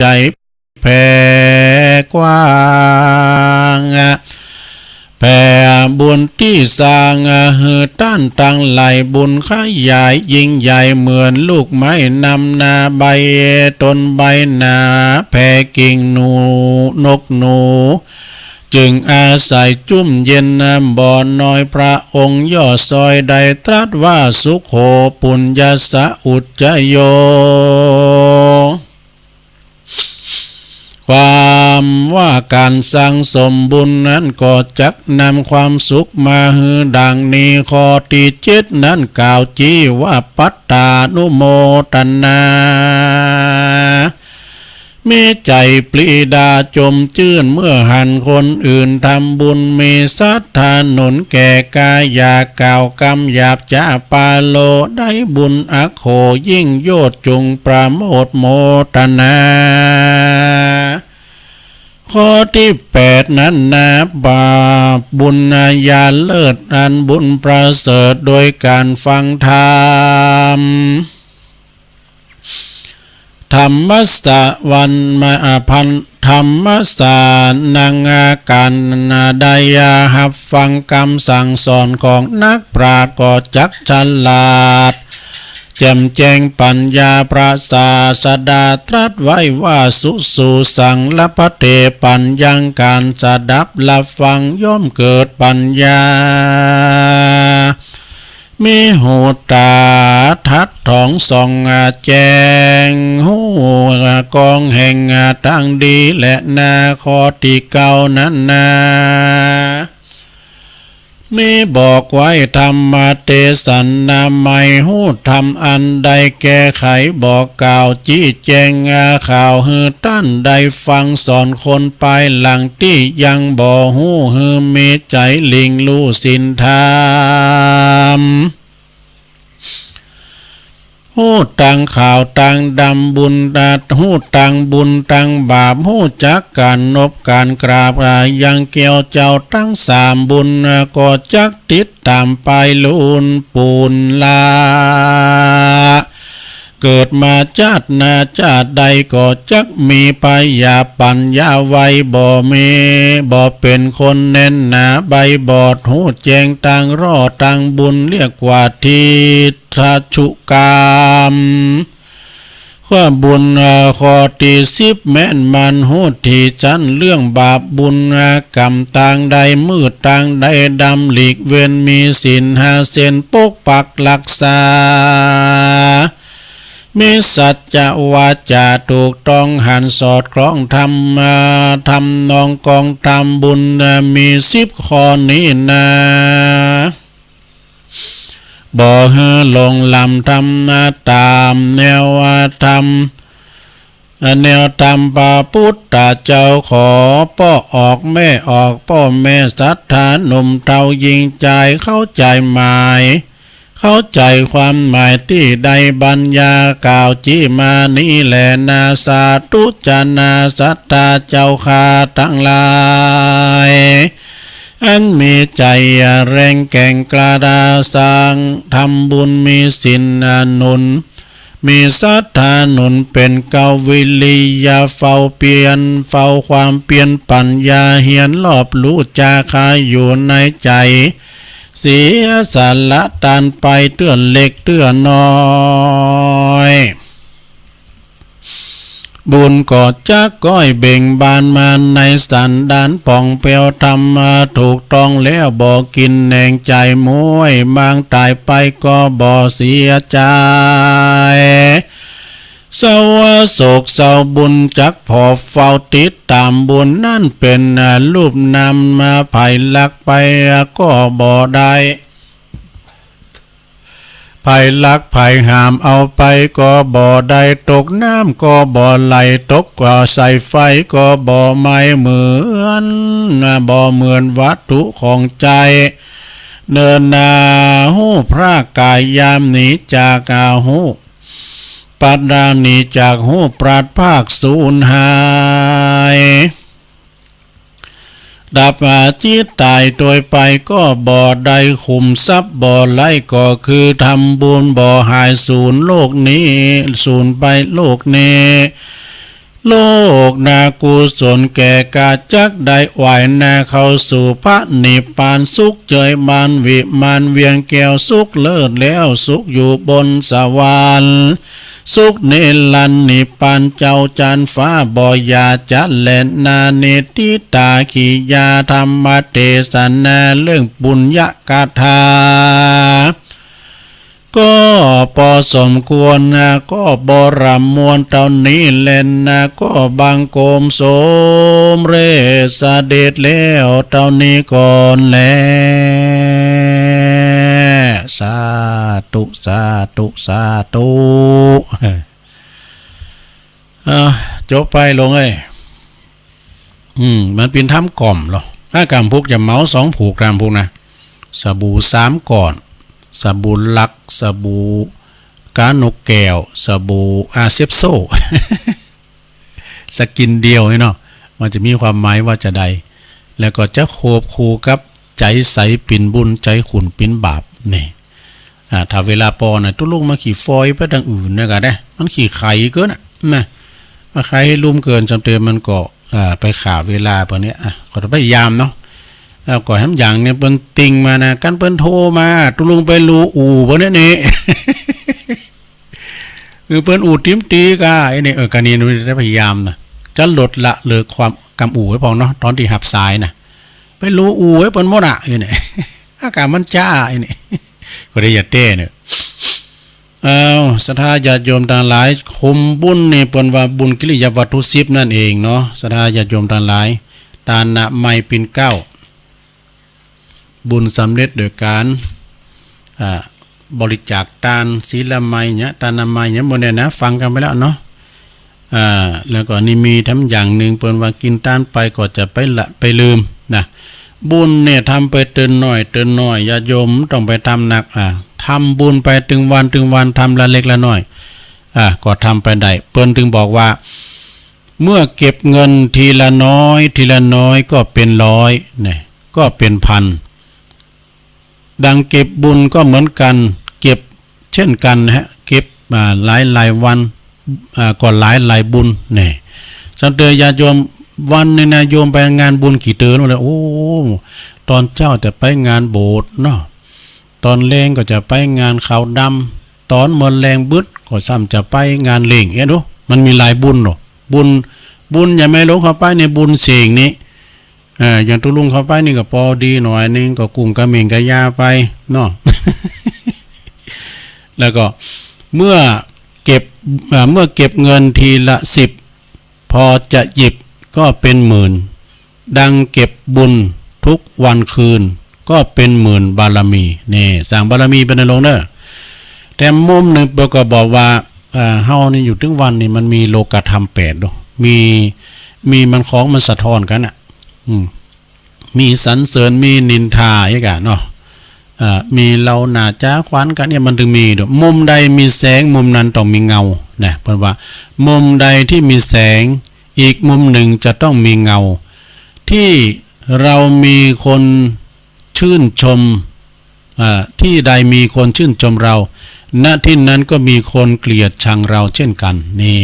ใจแผ่กว้างแผ่บุญที่สร้างหือต้านตังไหลบุญขยายยิ่งใหญ่เหมือนลูกไม้นำนาใบต้นใบหนาแผ่กิ่งหนูนกหนูจึงอาศัยจุ่มเย็นน้ำบ่อน้อยพระองค์ย่อซอยใดตรัสว่าสุขโขปุญญสะอุจจโยความว่าการสร้างสมบุญนั้นก็จักนำความสุขมาฮือดังนี้ข้อที่7นั้นกล่าวจี้ว่าปัตตานุโมทนามีใจปรีดาจมชื่นเมื่อหันคนอื่นทำบุญมีศรัทธาหนุนแก่กายอย่ากล่าวกรรมหยาบจะปาโลได้บุญอโคยิ่งโยชน์จุงประโมทโมทนาข้อที่8นั้นนะบาปบุญญาเลิศอันบุญประเสริฐโดยการฟังธรรมธรรมสะวันมาพันธรรมสานังอาการนาดายาหับฟังคำสั่งสอนของนักปราชญ์ก็จักฉลาดแจ่มแจ้งปัญญาพระศาสดาตรัสไว้ว่าสุสูสังละพะเทปัญญังการสดับละฟังย่อมเกิดปัญญามีหูตาทัดทองส่องแจงหูกองแห่งทางดีและนาคอที่เก่านั้นนามีบอกไว้ธรรมเทศนาไม่หูทำอันใดแก้ไขบอกกล่าวจี้แจงข่าวฮือท่านใดฟังสอนคนไปหลังที่ยังบ่หูฮือมีใจลิงรู้สินธรรมหูตังข่าวตังดำบุญหูตังบุญตังบาปหูจักการนบการกราบยังเกี่ยวเจ้าทั้ง3บุญก็จักติดตามไปลุนปูนลาเกิดมาชาตินาชาติใดก็จักมีปัญญาปัญญาไว้บ่มีบ่เป็นคนแน่นหนาใบบอดหูแจงตังรอตังบุญเรียกว่าทิฏฐชุกรรมความบุญข้อที่10แม่นมันหูที่จันเรื่องบาปบุญกรรมต่างใดมืดต่างใดดำหลีกเว้นมีศีล5 เส้นปกปักรักษามีสัจจะวาจาถูกต้องหันสอดคล้องธรรมทำนองกองทำบุญมี10ข้อนี้นะบ่ฮือลงลำทำตามแนวธรรมพระพุทธเจ้าขอป้อออกแม่ออกพ่อแม่ศรัทธาหนุ่มเท่ายิงใจเข้าใจหมายเข้าใจความหมายที่ใดบัญญากล่าวจี้มานี้แหละนาสาธุจานาศรัทธาเจ้าข้าทั้งหลายอันมีใจแรงแก่งกล้าดาสร้างทำบุญมีศีลหนุนมีศรัทธาหนุนเป็นเกาวิริยาเฝ้าเปลี่ยนเฝ้าความเปลี่ยนปัญญาเหียนรอบรู้จาคาอยู่ในใจเสียสละตานไปเตื้อนเล็กเตื้อนน้อยบุญก็จักก้อยเบ่งบานมาในสันดานป่องเปียวทำมาถูกต้องแล้วบ่กินแหน่งใจมวยบางตายไปก็บ่เสียใจเศร้าโศกเศร้าบุญจักพอเฝ้าติดตามบุญนั่นเป็นรูปนำมาไผ่ลักไปก็บ่ได้ไผ่ลักไผ่หามเอาไปก็บ่ได้ตกน้ำก็บ่ไหลตกกว่าใส่ไฟก็บ่ไม่เหมือนวัตถุของใจเนินนาหูพระกายยามหนีจากหูปัดดานีจากหูปราดภาคสูญหายดับจิตตายโดยไปก็บ่ได้ขุมทรัพย์บ่ไหลก็คือทำบุญบ่หายสูญโลกนี้สูญไปโลกนี้ โลกนากุศลแก่กาจักได้ไหวนาเข้าสู่พระนิพพานสุขเจยมานวิมานเวียงแก้วสุขเลิศแล้วสุขอยู่บนสวรรค์สุขเนลันนิพพานเจ้าจันฟ้าบ่อยาจัดแลนาเนติตาขียาธรรมเทศนาเรื่องปุญญกถาก็พอสมควรนะก็บรมวลเท่านี้เล่นนะก็บังโกมสมเรสเด็จแล้วเท่านี้ก่อนแลสาธุสาธุสาธุจบไปลงมันเป็นทำกล่อมหรอถ้ากำพุกจะเมา2ผูกตามพุกนะสบู่3ก่อนสบู่ลักสบู่กานกแก้วสบู่อาเซปโซ สกินเดียวเนาะมันจะมีความหมายว่าจะใดแล้วก็จะโคบคูกับใจใสปิ่นบุญใจขุนปิ่นบาปนี่ถ้าเวลาปอนะตุลุงมาขี่ฟอยไปทางอื่นนะกันมันขี่ไข่เกินนะมาใครให้ลุ่มเกินจำเตือนมันก็ไปข่าวเวลาปะเนี้ยก็จะพยายามเนาะก่อนทำอย่างเนี่ยเปิ้นติงมานะกันเปิ้นโทรมาตุลุงไปรูอู่ปะเนี้ยนี่เปิ้นอู่ติ้มตีกะไอ้นี่กันนี้ได้พยายามนะจะลดละเลยความกำอู่ไว้พอเนาะตอนที่หับสายนะไปรูอู่ไว้เปิ้นหมดอ่ะไอ้นี่อากาศมันจ้าไอ้นี่ก็ได้อย่าเต้เนี่ยศรัทธาญาติโยมต่างหลายคุมบุญนี่เปิ้นว่าบุญกิริยาวัตถุ10นั่นเองเนาะศรัทธาญาติโยมต่างหลายตานะไม่ปิ่นเก้าบุญสำเร็จโดยการบริจาคทานศีลไมยเนี่ยทานนามัยเนี่ยหมดเนี่ยนะฟังกันไปแล้วเนาะแล้วก็นี่มีทั้งอย่างหนึ่งเปิ้นว่ากินทานไปก็จะไปลืมนะบุญเนี่ยทำไปเตือนหน่อยญาติโยมต้องไปทำหนักทำบุญไปถึงวันทำละเล็กละน้อยก็ทำไปได้เปิ้นถึงบอกว่าเมื่อเก็บเงินทีละน้อยก็เป็น100เนี่ยก็เป็นพันดังเก็บบุญก็เหมือนกันเก็บเช่นกันนะฮะเก็บหลายวันก็หลายบุญเนี่ยสันเตยญาติโยมวันนึงนะโยมไปงานบุญกี่เตือนเลยโอ้ตอนเจ้าจะไปงานโบสถ์เนาะตอนแรงก็จะไปงานขาวดำตอนเมื่อแรงบึดก็ซ้ำจะไปงานเล่งดูมันมีหลายบุญเนาะบุญอย่าไม่ลงเข้าไปในบุญเสียงนี้อย่างตุลุงเข้าไปนี่ก็พอดีหน่อยนึงก็กุ้งกระเมงกระยาไปเนาะ แล้วก็เมื่อเก็บเงินทีละ10พอจะหยิบก็เป็น10,000ดังเก็บบุญทุกวันคืนก็เป็น10,000บารมีนี่สร้างบารมีเป็นในลงเด้อแต่มุมหนึ่งก็บอกว่าเฮานี่อยู่ถึงวันนี่มันมีโลกธรรม8ด้วยมีมันของมันสะท้อนกันอ่ะมีสรรเสริญมีนินทาอย่างกันเนาะมีเราหน้าจ้าขวัญกันเนี่ยมันถึงมีด้วยมุมใดมีแสงมุมนั้นต้องมีเงานะเพราะว่ามุมใดที่มีแสงอีกมุมหนึ่งจะต้องมีเงาที่เรามีคนชื่นชมที่ใดมีคนชื่นชมเราณที่นั้นก็มีคนเกลียดชังเราเช่นกันนี่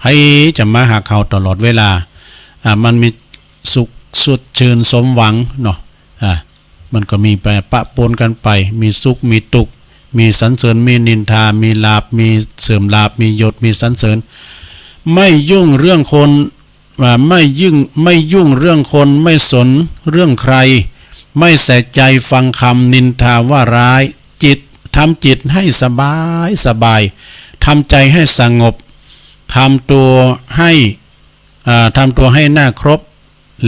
ให้จะมาหาเขาตลอดเวลามันมีสุขสุดชื่นสมหวังเนาะมันก็มีไปปะปนกันไปมีสุขมีทุกข์มีสรรเสริญมีนินทามีลาภมีเสื่อมลาภมียศมีสรรเสริญไม่ยุ่งเรื่องคนไม่ยุ่งเรื่องคนไม่สนเรื่องใครไม่ใส่ใจฟังคำนินทาว่าร้ายทำจิตให้สบายทำใจให้สงบทำตัวให้น่าครบ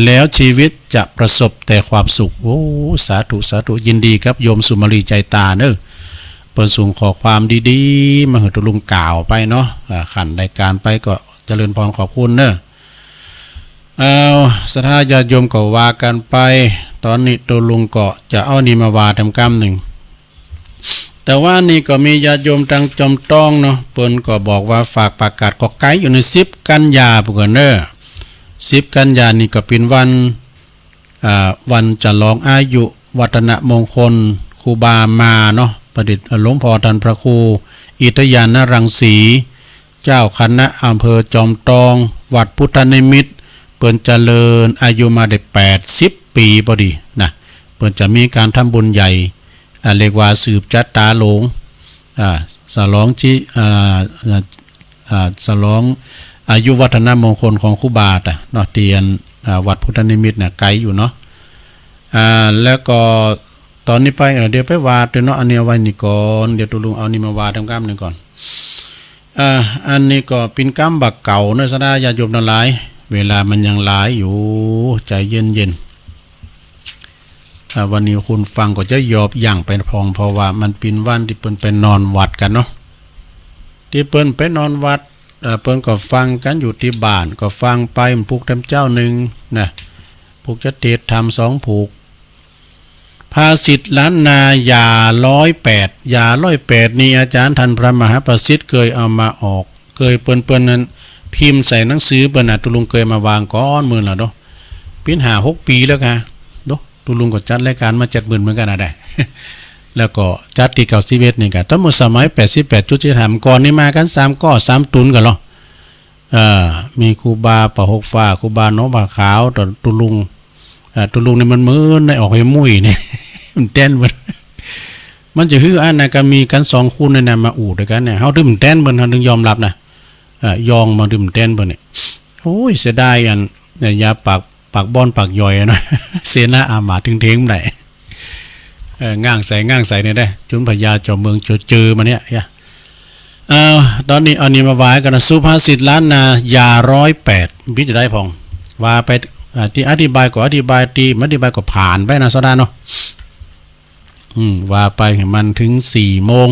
แล้วชีวิตจะประสบแต่ความสุขโอ้สาธุยินดีครับโยมสุมาลีใจตาเนอะเปิดสูงขอความดีๆมาเหตุลุงกล่าวไปเนาะขันรายการไปก็เจริญพรขอบคุณเนอะศรัทธาญาติโยมก็ว่ากันไปตอนนี้ตัวลุงก็จะเอานี่มาว่าทำกรรมหนึ่งแต่ว่านี่ก็มีญาติโยมตังจอมต้องเนาะเปิ้นก็บอกว่าฝากประกาศก็ไกด์อยู่ใน10กันยาพวกเนอะ10กันยานี่ก็เป็นวันจะลองอายุวัฒนมงคลครูบามาเนาะประดิษฐ์หลวงพ่อท่านพระครูอิทยานรังสีเจ้าคณะอำเภอจอมทอง วัดพุทธนิมิตรเปิ้นเจริญอายุมาได้80ปีพอดีนะเปิ้นจะมีการทำบุญใหญ่เรียกว่าสืบจัตตาหลงฉลองฉลองอายุวัฒนมงคลของครูบาเนาะเตียนวัดพุทธนิมิตรเนี่ยไกลอยู่เนาะแล้วก็ตอนนี้ไปเดี๋ยวไปวาดเนาะอันนี้เอาไว้นี่ก่อนเดี๋ยวตุลุงเอานี่มาวาดทำกรรมนึงก่อนอันนี้ก็เป็นกรรมบักเก่าเนื้อสดาญาโยมทั้งหลายเวลามันยังหลายอยู่ใจเย็นวันนี้คุณฟังก็จะยอบย่างไปพองเพราะว่ามันเป็นวันที่เปิ้นไปนอนวัดกันเนาะที่เปิ้นไปนอนวัดเปิ้นก็ฟังกันอยู่ที่บ้านก็ฟังไปผูกทำเจ้าหนึ่งนะผูกจะเทศทำ2ผูกภาษิตล้านนายา108ยา108นี่อาจารย์ท่านพระมหาประสิทธิ์เคยเอามาออกเคยเปิ้นนั้นพิมพ์ใส่หนังสือเปิ้นตุลุงเคยมาวางก้อนมือแล้วเนาะปี5-6 ปีแล้วค่ะเนาะตุลุงก็จัดรายการมา70,000เหมือนกันได้ แล้วก็จัดที่91นี่ก็ทั้งหมดสมัย88จุดที่ทำก่อนนี้มากัน3ก้อ3ตุนกันเนาะมีครูบาประหกฟ้าครูบาน้องบาขาวตุลุงนี่มันมื้อในออกให้มุ้ยนี่ มันเต้นมันจะฮื้ออันน่ะก็มีกัน2คู่ในนั้นมาอู่ด้วยกันเนี่ยเฮาดื่มเต้นเบิ่นเฮาถึงยอมรับนะยองมาดื่มเต้นเบิ่นนี่โอ้ยเสียดายอันเนี่ยยาปากบอนปากย่อยเนาะ เสนาอามาถึงเทงได้ง่างใส่เนี่ยได้จุนพญาจอมเมืองเจอมาเนี่ยตอนนี้เอานี้มาไว้กันนะสุภาษิตล้านนายา108พิจารณาพองว่าไปที่อธิบายก็อธิบายตีไม่อธิบายก็ผ่านไปนะสดาเนาะว่าไปมันถึง4 โมง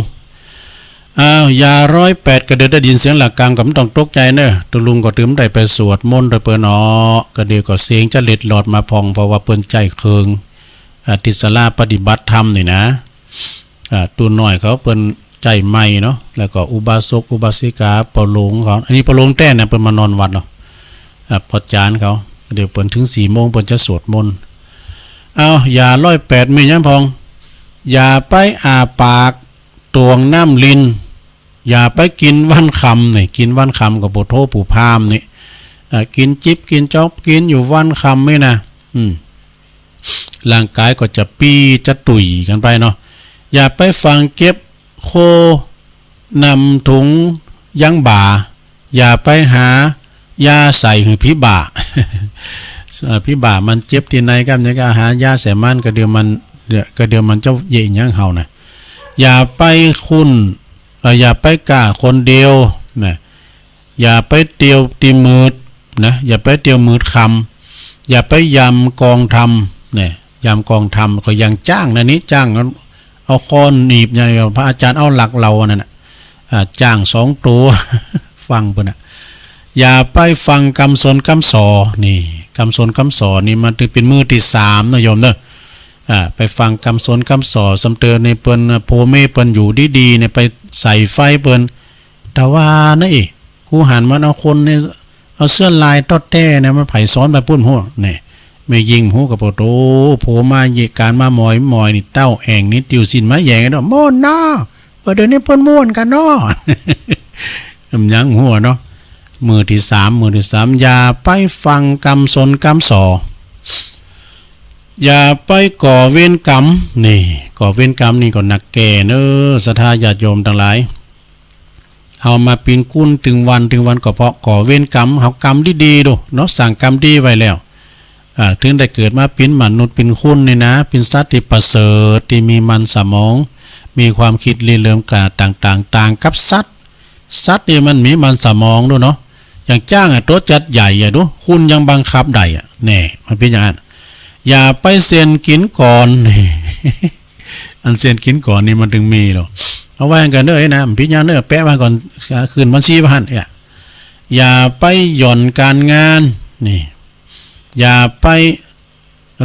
ยา108ก็เดี๋ยวได้ยินเสียงหลักกลางก็ต้องตกใจเนอะตุลุงก็ตื่มได้ไปสวดมนต์โดยเปิ้นเนาะก็เดี๋ยวก็เสียงจะเล็ดหลอดมาพองเพราะว่าเปิ้นใจเคืองติสลาปฏิบัติธรรมนี่นะตัวน้อยเขาเปิ้นใจใหม่เนาะแล้วก็อุบาสกอุบาสิกาปหลงเขาอันนี้ปหลงแต้นะเปิ้นมานอนวัดเนาะพอจานเขาเดี๋ยวเปิ้นถึง4 โมงเปิ้นจะสวดมนต์ยา108มีหยังพองอย่าไปอาปากตวงน้ำลินอย่าไปกินวันคำนี่กินวันคำกับโบโทปู่พามนี่กินจิ๊บกินจ๊อบกินอยู่วันคำไม่นะร่างกายก็จะปีจะตุยกันไปเนาะอย่าไปฟังเก็บโคนำถุงยังบ่าอย่าไปหายาใส่หือพิบ่า พิบ่ามันเจ็บที่ไหนกันเนี่ยก็หายาใส่มันก็เดี๋ยวมันเจ้าเย่ยยังเฮานะอย่าไปอย่าไปกล้าคนเดียวนะอย่าไปเตียวตีมืดนะอย่าไปเตียวมืดคำอย่าไปยำกองทำเนี่ยยำกองทำก็ยังจ้างนะนี้จ้างเอาคอนหนีบอย่างพระอาจารย์เอาหลักเรานั่นน่ะจ้าง2 ตัว ฟังเพิ่นอย่าไปฟังคำสนคำสอนี่คำสนคำสอนี่มันถือเป็นมือที่3นะโยมเด้อไปฟังคำสนคำสอสำเตือนในเปิ้นโพเมเปิ้นอยู่ดีๆเนี่ยไปใส่ไฟเปิ้นแต่ว่านะกูหันมันเอาคนเนี่ยเอาเสื้อลายตอดแต้เนี่ยมันไผซ้อนไปปุ้นหัวนี่ไม่ยิงหูกับโตโผมาเยการมาหมอยนี่เต้าแองนี่ติวสินมาแยงเนาะม่วนเนาะเดี๋ยวนี้เปิ้นม่วนกันเนาะ ยังหัวเนาะมือที่3อย่าไปฟังกรรมสนกรรมสออย่าไปก่อเวรกรรมนี่ก่อเวรกรรมนี่ก็หนักแก่เนอะศรัทธาญาติโยมทั้งหลายเอามาปีนกุ้นถึงวันก็เพราะก่อเวรกรรมเฮากรรมดีๆดูเนาะสั่งกรรมดีไว้แล้วถึงได้เกิดมาเป็นมนุษย์เป็นคุณนี่นะเป็นสัตว์ที่ประเสริฐที่มีมันสมองมีความคิดเรื่อมกาต่างกับสัตว์นี่มันมีมันสมองด้วยเนาะอย่างจ้างตัวจัดใหญ่ดูคุณยังบังคับได้แน่มันเป็นอย่างนั้นอย่าไปเซ็นกินก่อน อันเซ็นกินก่อนนี่มันถึงมีหรอกเอาไว้กันเด้อนะพิจารณาแปะไว้ก่อนคืนบัญชีพันอย่าไปหย่อนการงานนี่อย่าไป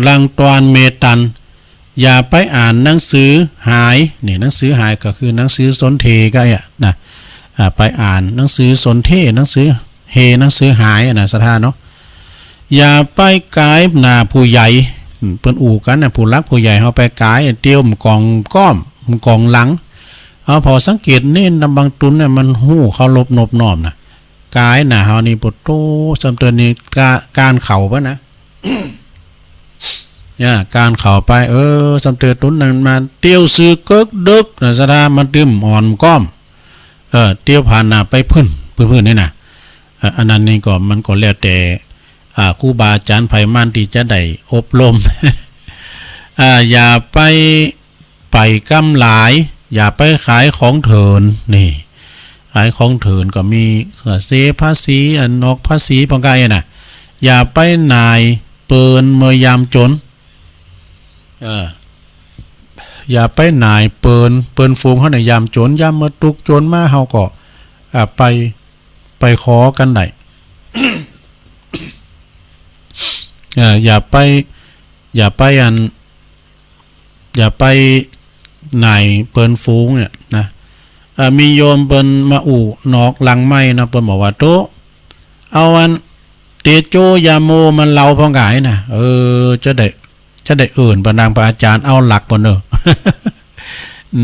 รังตวนเมตันอย่าไปอ่านหนังสือหายนี่หนังสือหายก็คือหนังสือสนเทก็นะไปอ่านหนังสือสนเทหนังสือหนังสือหายนะสถานเนาะอย่าไปกายหน้าผู้ใหญ่เปิ้นอู่กันนะผู้รักผู้ใหญ่เฮาไปกายเตี้ยวมกองก้อมกองหลังเอาพอสังเกตเน้นบางตุนเนี่ยมันหู้เขาลบนบน้อมนะ กายหนาเฮานี่ปุตโตสำเตือนนี่การเข่าปะนะ เนี่ยการเข่าไปสำเตือนตุ้นนั้นมาเตี้ยวซื้อเกิกดึกนะสะดามันตื้มอ่อนก้อมเตี้ยวผ่านหน้าไปพื้นนี่นะอันนั้นนี่ก็มันก็แล้วแต่ครูบาอาจารย์ไผมันที่จะได้อบรม อย่าไปกำหลายอย่าไปขายของเถินนี่ขายของเถินก็มีเสียภาษีนอกภาษีปองไกน่ะอย่าไปนายเปินเมื่อยามจนอย่าไปนายเปินฟูงเขาในยามจนยามเมื่อตุกจนมาเฮาก็ไปขอกันได้ อย่าไปไหนเปิ้นฟูงเนี่ยนะมีโยมเปิ้นมานอกหลังไม้นะเปิ้นบอกว่าโตเอาวันเตโจยาโมมันเล่าพองกายนะจะได้อื่นปนางพระอาจารย์เอาหลักปน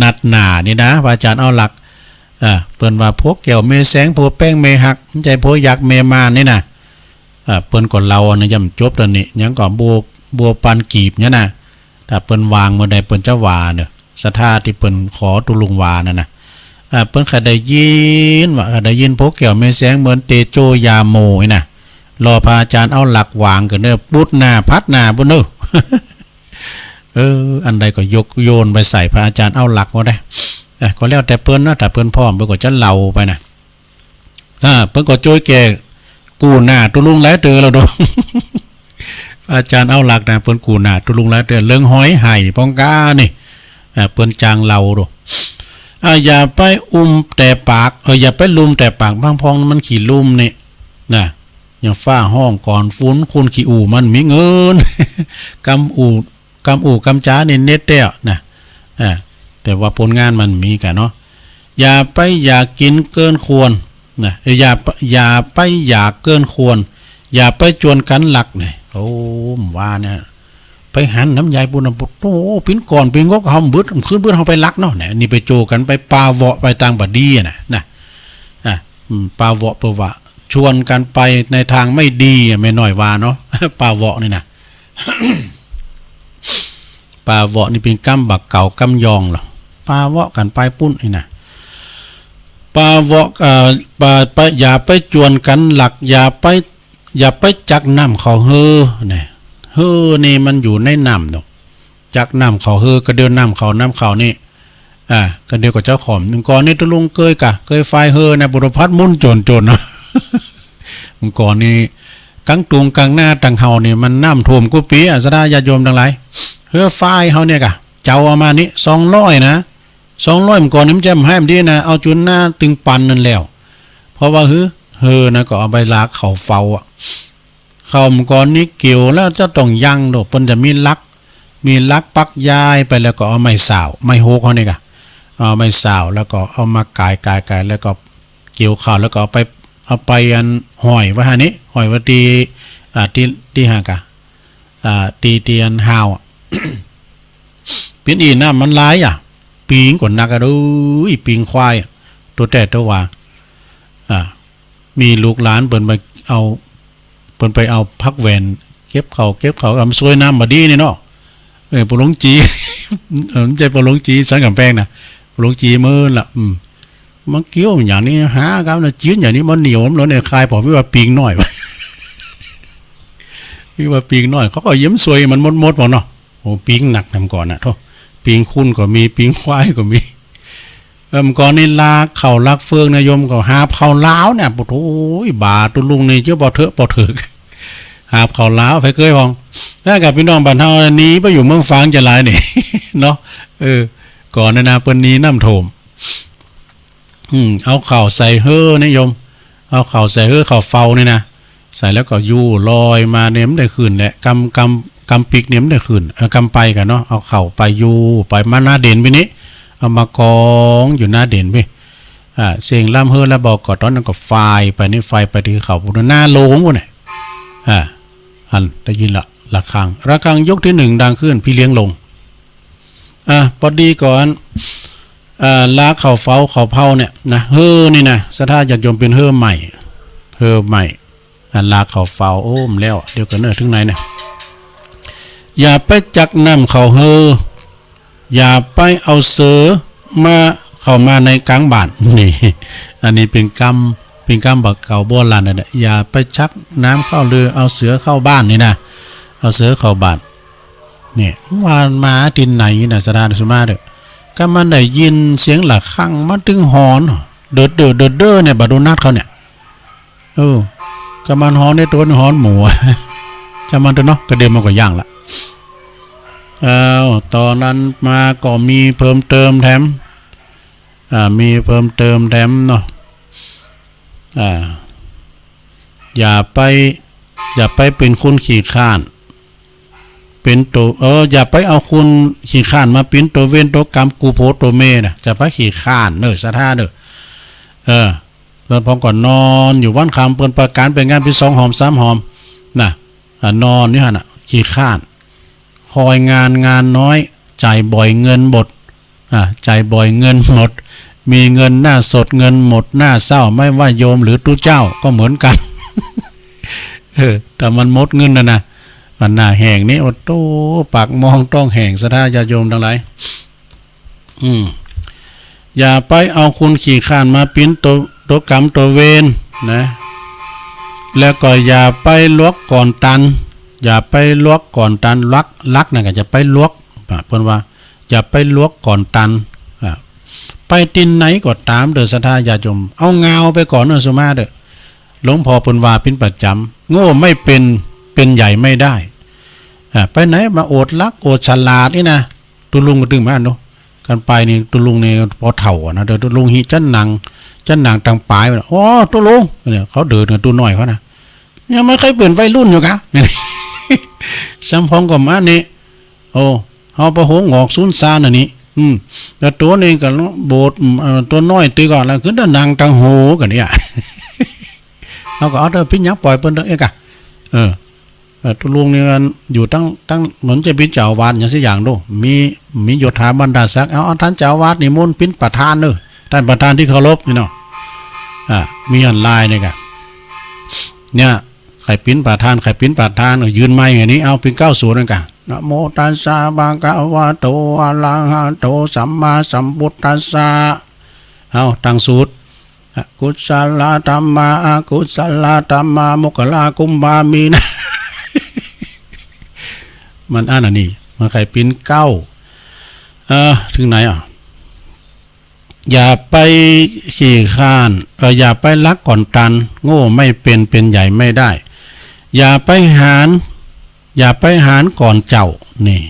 นัดหนานี่นะพระอาจารย์เอาหลักเปิ้นว่าพวกเกี่ยวเมแสงพวกแป้งเมหักใจพวกยักเมมานนี่นะเปิ้นก่อนเรานะย่ำจบตอนนี้ยังก่อนบัวปันกีบเนี่ยนะถ้าเปิ้นวางเมื่อใดเปิ้นจะวาเนี่ยสถาที่เปิ้นขอตุลุงวานั่นนะเปิ้นได้ยินว่าได้ยินพวกเกี่ยวเมแสงเหมือนเตโจยาโมนี่นะรอพระอาจารย์เอาหลักวางกันเด้อปุดหน้าพัดหน้าบ่เด้ออันใดก็ยกโยนไปใส่พระอาจารย์เอาหลักบ่ได้ก็แล้วแต่เปิ้นนะแต่เปิ้นพร้อมเปิ้นก็จะเล่าไปนะเปิ้นก็โจยแก่กูหน้าตุลุงหลายเตือแล้วดอก อาจารย์เอาหลักนะเปิ้นกูหน้าตุลุงหลายเตือเรื่องห้อยไห่ปองกานี่เปิ้นจางเล่าดอกอย่าไปแต่ปากอย่าไปลุมแต่ปากบางพองมันขี้ลุมนี่นะอย่างฟ้าห้องก่อนฟุ้นคุณขี้อู่มันมีเงิน กำอู่กำจ้านี่เน็ตเต้นะแต่ว่าผลงานมันมีกันเนาะอย่าไปอยากกินเกินควรนะอย่าไปอยากเกินควรอย่าไปจวนกันหลักเนี่ยว่าเนี่ยไปหันน้ำยายบุญบุตรปิ้นก่อนปิ้นงกเขาบึ้ดขึ้นบึ้ดเขาไปลักเนาะเนี่ยนี่ไปโจกันไปปาเวาะไปต่างบัดดีนะปาเวาะเปว่าชวนกันไปในทางไม่ดีไม่น้อยว่าเนาะ ปาเวาะนี่นะ ปาเวาะนี่เป็นกำบักเก่ากำยองหรอปาเวาะกันไปปุ้นนี่นะปาเวาะไปอย่าไปจวนกันหลักอย่าไปจักน้ำเขาเนี่ยนี่มันอยู่ในน้ำเนาะจักน้ำเขาก็เดินน้ำเขานี่ก็เดียวกับเจ้าของมึงก่อนนี่ตะลุงเคยไฟนะบุรพัฒน์มุ่นโจรเนาะ มึงก่อนนี่กังตุงกังหน้าตังเฮานี่มันน้ำท่วมกุปีสดาญาโยมทั้งหลายไฟเฮาเนี่ยกะเจ้าเอามานี่200นะ200มันก่อนนี่มันจะให้มันดีนะเอาจุนหน้าตึงปันนั่นแล้วเพราะว่านะก็เอาไปลากเขาเฝ้าเขามันก่อนนี้เกี่ยวแล้วจะต้องยั่งดอกเปิ้นจะมีลักปักยายไปแล้วก็เอาไม้สาวไม้โฮกเขาเนี่ยกะเอาไม้สาวแล้วก็เอามากายแล้วก็เกี่ยวข้าวแล้วก็เอาไปอันห้อยไว้หานี้ห้อยไว้ที่หากะตีอันหาว เป็นอีน่ะมันหลายปิงก่อนนักดูปิงควายตัวแต่ตัวว่ามีลูกหลานเปิ้นไปเอาพักแวนเก็บเขาซวยน้ำมาดีนี่เนาะปลงจี ใจปลงจีสันกำแพงนะปลงจีมือละมันเกี้ยวอย่างนี้หาครับนะจื้ออย่างนี้มันเหนียวแล้วเนี่ยคายผมว่าปิงน้อย พี่ว่าปิงน้อยเขาก็ยิ้มสวยมันมดบอกเนาะโอ้ปิงหนักทำก่อนนะท่อปิงคุ้นก็มีปิงควายก็มีก่อนนี่ลากเข่าลักเฟืองนายมก็หาเข่าล้าวเนี่ยโอ้ยบาตุลุงนี่เจ้าบ่เถอะหาเข่าล้าวไปเคยพองถ้ากับพี่น้องบ้านเฮานี้ไปอยู่เมืองฟางจะหลายนี่ เนาะก่อนนะเปิ้นนี้น้ำโถมเอาเข่าใส่นิยมเอาเข่าใส่เข่าเฝ้านี่นะใส่แล้วก็ยู่ลอยมาเนมได้คืนแหละกำปิกเนมได้คืนกำไปกันเนาะเอาเข่าไปยู่ไปมาหน้าเด่นไปนี้เอามากองอยู่หน้าเด่นไปเสียงล่ำแล้วบอกก่อนตอนนั้นก็ไฟไปนี่ไฟไปที่เขาบุญหน้าโลงวะเนี่ยอันได้ยินระฆังยกที่1ดังขึ้นพี่เลี้ยงลงพอดีก่อนลาเข่าเฝ้าเข่าเผาเนี่ยนะนี่นะสถาญาติโยมเป็นใหม่ เฮอใหม่อันลาเขาเฝ้าโอ้มแล้วเดี๋ยวกันเนอถึงไหนเนี่ยอย่าไปจักน้ำเขาเฮออย่าไปเอาเสือมาเข้ามาในกลางบ้านนี่อันนี้เป็นกรรมบักเก่าโบราณนั่นแหละอย่าไปชักน้ำเข้าเรือเอาเสือเข้าบ้านนี่นะเอาเสือเข้าบ้านเนี่ยวานมาตินไหนน่ะสดาสุมาเด้อก็มันได้ยินเสียงหลักคั่งมันถึงหอนเด้อเนี่ยบาดูนัดเขาเนี่ยก็มันหอนในตัวหอนหมูจะมันตัวเนาะก็เดิมมันก็ย่างละตอนนั้นมาก็มีเพิ่มเติมแถมมีเพิ่มเติมแถมเนาะอย่าไปเป็นคนขี้ข้านเป็นตัวอย่าไปเอาคุณขี้ข้านมาเป็นตัวเว้นตัวกรรมกูโพตัวเมนะจะไปขี้ข้านเนอสะท่าเนอเพิ่นพองก่อนนอนอยู่วันคำเปิ้นประการเป็นงานเป็น2 หอม 3 หอมน่ะนอนนี่หั่นน่ะขี้ข้านคอยงานน้อยจ่ายบ่อยเงินหมดจ่ายบ่อยเงินหมดมีเงินหน้าสดเงินหมดหน้าเศร้าไม่ว่าโยมหรือตู้เจ้าก็เหมือนกันแต่มันหมดเงินนะมันหน้าแห้งนี่โอ้โตปากมองต้องแห้งซะท่าญาติโยมทั้งหลายอย่าไปเอาคุณขี้ข้านมาปิ้นตัวกรรมตัวเวรนะแล้วก็อย่าไปลวกก่อนตันอย่าไปลวกก่อนตันลักนั่นก็จะไปลวกเพิ่นว่าอย่าไปลวกก่อนตันไปตินไหนก็ตามเด้อศรัทธาญาติโยมเอาเงาไปก่อนเด้อสุมาเด้อหลวงพ่อเพิ่นว่าเป็นประจำโง่ไม่เป็นใหญ่ไม่ได้ไปไหนมาโอดลักโอดฉลาดนี่นะตุลุงก็ตึงมาเนาะกันไปนี่ตุลุงนี่พอเฒ่านะเด้อตุลุงหิจันหนังตังปลายอ๋อตุลุงเนี่ยเขาเดินกับตุน้อยเขานะยังไม่เคยเปลี่ยนวัยรุ่นอยู่กะสัมพองก็มานี่โอ้เฮาไปโหงอกซุนซานอันนี้แต่ตัวนี้ก็โบดตัวน้อยตีก่อนแล้วขึ้นนางตังโหกันเนี่ยเขาก็เอาเด้อพี่ยักปล่อยเปิ้นเด้อเอกะตุลุงนี่กันอยู่ตั้งเหมือนจะเป็นเจ้าวาดอย่างสิอย่างดูมียศถาบรรดาศักดิ์เอาท่านเจ้าวาดนิมนต์เป็นประธานเด้อท่านประธานที่เคารพนี่เนาะมีอันลายนี่กะเนี่ยใครปิ้นประธานยืนไม้อย่างนี้เอาเป็น90นั่นกะนะโมตัสสะภะคะวะโตอะระหะโตสัมมาสัมพุทธัสสะเอาตั้งสูตรกุศลธรรมะอกุศลธรรมะโมกขลากุมบามีนะมันอันนี้มันใครปิ้นถึงไหนอย่าไปขี้ข้านอย่าไปลักก่อนตันโง่ไม่เป็นใหญ่ไม่ได้อย่าไปหารก่อนเจ้านี่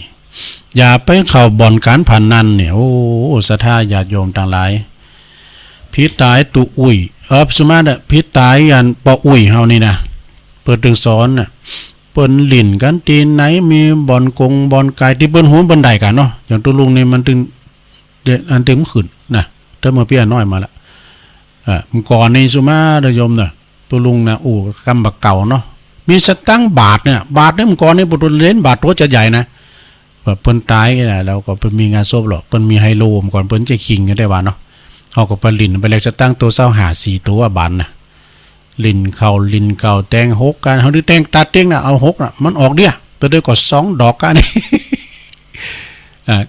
อย่าไปเข้าบ่อนการพนันเนี่ยโอ้ศรัทธาญาติโยมทั้งหลายพิตายตุอุ้ยสมาดพิตายอันปออุ้ยเฮานี่นะเปิดถึงสอนน่ะเปิ้นลิ่นกันตีนไหนมีบ่อนกงบ่อนไก่ที่เปิ้นโหนบันไดกันเนาะอย่างตุลุงนี่มันถึงอันเต็มขึ้นนะถ้าเมื่อพี่น้อยมาละมันก่อนนี่สุมาเด้อโยมน่ะตุลุงน่ะกำบักเก่าเนาะมีสตังบาทเนี่ยมันก่อนนี่ปุถุเล่นบาทตัวจะใหญ่นะแบบเปิ้นตายนะแล้วก็เปิ้นมีงานศพหรอกเปิ้นมีไฮโลมก่อนเปิ้นจะคิงกันได้ว่าเนาะเฮาก็ไปลิ้นไปแล้วสตังตัว25 4ตัวบาทนะลิ้นเข่าแตง6กันเฮาดิแตงตัดเต็งน่ะเอา6น่ะมันออกเด้อตัวเดียวก็2 ดอกกันนี่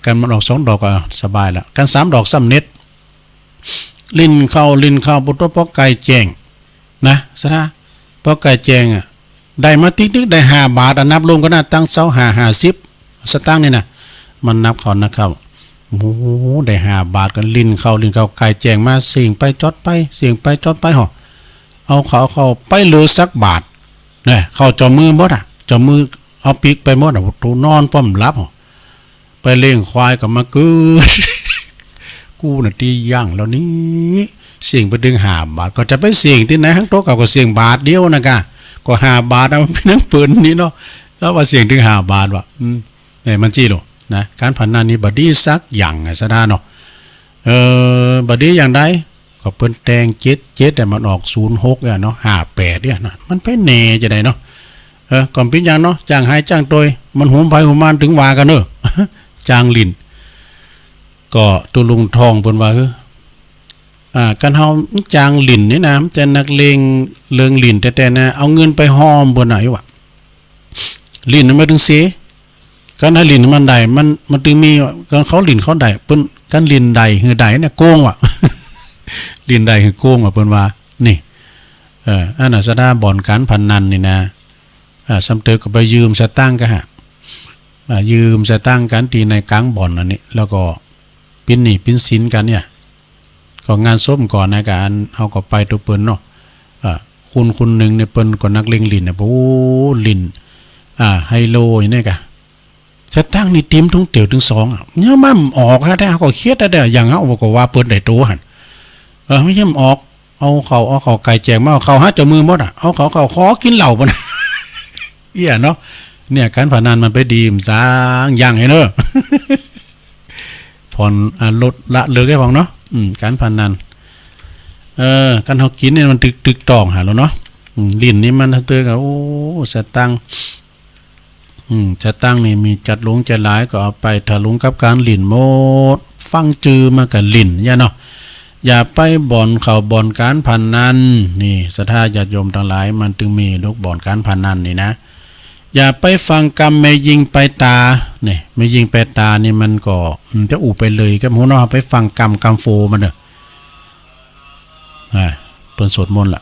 กันมันออก2 ดอกก็สบายแล้วกัน3 ดอก3 เน็ตลิ้นเข่าปุถุปอกไก่แจ้งนะซะนะปอกไก่แจ้งได้มาติ๊กได้5 บาทนับรวมก็น่าตั้ง50สตางค์นี่นะมันนับเขานะครับโอ้ได้5 บาทกันลิ้นเข้าไก่แจงมาเสียงไปจอดไปหอเอาเขาไปเหลือสักบาทเนี่ยเข้าจอมือหมดจอมือเอาปีกไปหมดตัวนอนป้อมรับไปเลี้ยงควายกับมากูน่ะตีย่างแล้วนี้เสียงไปดึง5 บาทก็จะไปเสียงที่ไหนทั้งโต๊ะก็เสียงบาทเดียวนะกะก็5 บาทเอาเป็นนังปืนนี่เนาะแล้วว่าเสียงถึง5 บาทว่ะเนี่ยมันจี้หรอนะการพนันนี่บดีสักอย่างซะนะเนาะบดีอย่างใดก็เปิ้นแตง7แต่มันออก06เนาะ58เนี่ยนะมันไปแหน่จะได้เนาะก่อนเป็นอย่างเนาะจ้างให้จ้างโดยมันหุมไฟหุมมันถึงว่ากันเด้อ จ้างลิ้นก็ตุลุงทองเปิ้นว่า กันเฮาจางหลินนี่นะจะนักเลงเลิงหลินแต่นะเอาเงินไปห้อมบนไหนวะหลินมันถึงเสียกันให้หลินมันได้มันถึงมีกันเขาหลินเขาได้เปิ้นกันหลินใดคือใดเนี่ยโกงว่ะ หลินใดคือโกงว่ะเปิ้นว่านี่อันน่ะซะดาบ่อนการพนันนี่นะสำเตอก็ไปยืมสตางค์ก็ฮะยืมสตางค์กันตีในกลางบ่อนอันนี้แล้วก็ปิ้นหนี้ปิ้นสินกันเนี่ยก็งานส้มก่อนนะการเฮาก็ไปตัวเปิ้นเนาะคุณนึงเนี่ยเปิ้นก็นักเลงลิ้นน่ะโอ้ลิ้นไฮโลอย่างนี้กะสตางค์นี่ติมทุงเตียวถึง2เนี่ยมันออกฮะแต่เฮาก็เครียดแต่อย่างเฮาก็ว่าเปิ้นได้โตหั่นไม่ใช่ออกเอาเขาไก่แจงมาเขาหาเจ้ามือหมดเอาเขาขอกินเหล้าบ่นะเอี้ยเนาะเนี่ยการพนันมันไปดีมสร้างอย่างให้เนอะ ผ่อนลดละเลิกให้ฟังเนาะการพนันการเฮากินเนี่ยมันตึกตองหาแล้วเนาะลิ้นนี่มันเตือกับโอ้สตังสตังนี่มีจัดลงจะหลายก็เอาไปถลุงกับการลิ้นหมดฟังจือมากับลิ้นย่าเนาะอย่าไปบ่อนเข้าบ่อนการพนันนี่ศรัทธาญาติโยมทั้งหลายมันจึงมีลูกบ่อนการพนันนี่นะอย่าไปฟังกรรมไม่ยิงไปตาเนี่ยไม่ยิงไปตานี่มันก็จะอู่ไปเลยก็หัวเนาะไปฟังกรรมโฟมันเด้อเปิ้นสวดมนต์ล่ะ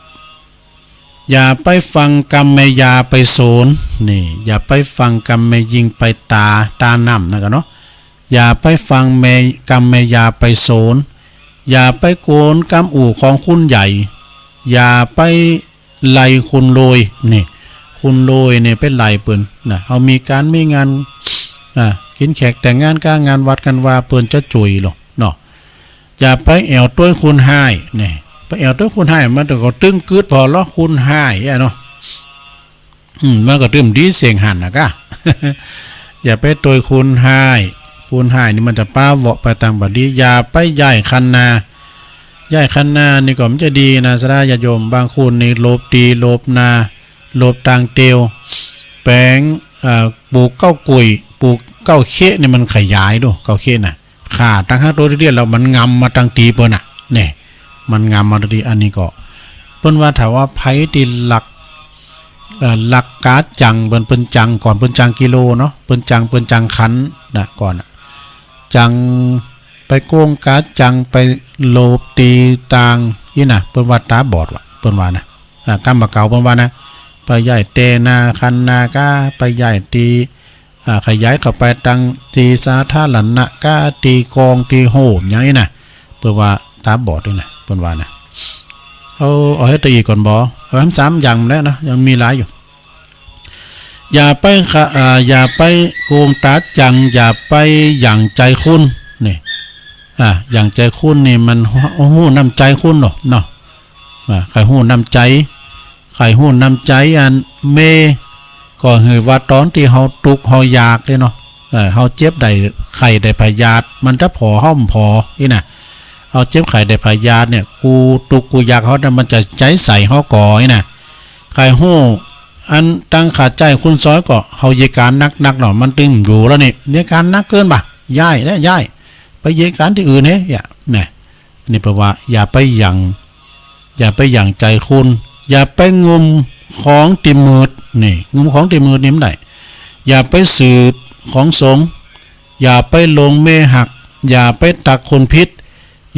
อย่าไปฟังกรรมไม่ยาไปโซนนี่อย่าไปฟังกรรมไม่ยิงไปตาน้ำนะกันเนาะอย่าไปฟังแม่กรรมไม่ยาไปโซนอย่าไปโกนกรรมอู่ของคุณใหญ่อย่าไปไล่คุณโรยนี่คุณโรยเนี่ยเป็นไล่เปิ้นนะเอามีการมีงานกินแขกแต่งงานก้างานวัดกันว่าเปิ้นจะจุยหรอกเนาะอย่าไปแอวต้วยคุณให้นี่ไปแอวต้วยคุณให้มันก็ตึงกึดพอล้อคุณให้เนาะมันก็ตึมดีเสียงหันนะกะ อย่าไปต้วยคุณให้นี่มันจะป้าเวาะไปตามบัดนี้อย่าไปย้ายคันนานี่ก็มันจะดีนะสระญาติโยมบางคนนี่โลบตีโลบนาโลบต่างเตียวแปลงปลูกเก้ากุยปลูกเก้าเคนี่มันขยายดูเก้าเคน่ะขาดตั้ง5ตัวเดียวแล้วมันงำมาตั้งตีเปิ้นน่ะนี่มันงำมาดีอันนี้ก็เปิ้นว่าถ้าว่าไผที่หลักกาจังเปิ้นจังก่อนเปิ้นจังกิโลเนาะเปิ้นจังคันน่ะก่อนจังไปโกงกาจังไปโลบตีต่างนี่น่ะเปิ้นว่าตาบอดว่ะเปิ้นว่านะกำบะเก่าเปิ้นว่านะไปใหญ่เตนาคันนาก้าไปใหญ่ตีขยายเข้าไปตังตีสาธารณะก้าตีกองตีโหมอย่างนี้นะเปิ้นว่าตาบอดด้วยนะเปิ้นว่านะเอาให้ตีก่อนบ่เอาให้3อย่างแล้วนะยังมีหลายอยู่อย่าไปโกงตาจังอย่าไปอย่างใจคุณนี่อย่างใจคุณนี่มันหู้น้ำใจคุณเนาะใครหู้น้ำใจอันเมก็เฮยว่าตอนที่เฮาตุกเฮาอยากเลยเนาะเฮาเจ็บได้ไข้ได้พยาธิมันจะพอห้อมพอนี่น่ะเฮาเจ็บไข้ได้พยาธิเนี่ยกูตุกกูอยากเฮาแต่มันจะใจใส่เฮาก่อนี่น่ะใครหู้อันตั้งขาดใจคุณซ้อยก็เฮาเยการนักเนาะมันตึงอยู่แล้วนี่เยการนักเกินป่ะย้ายไปเยการที่อื่นเฮ้ยเนี่ยนี่แปลว่าอย่าไปอย่างใจคุณอย่าไปงมของติมืดนี่งมของติมืดนี่ไม่ได้อย่าไปสืบของสงอย่าไปลงเมหักอย่าไปตักคนพิษ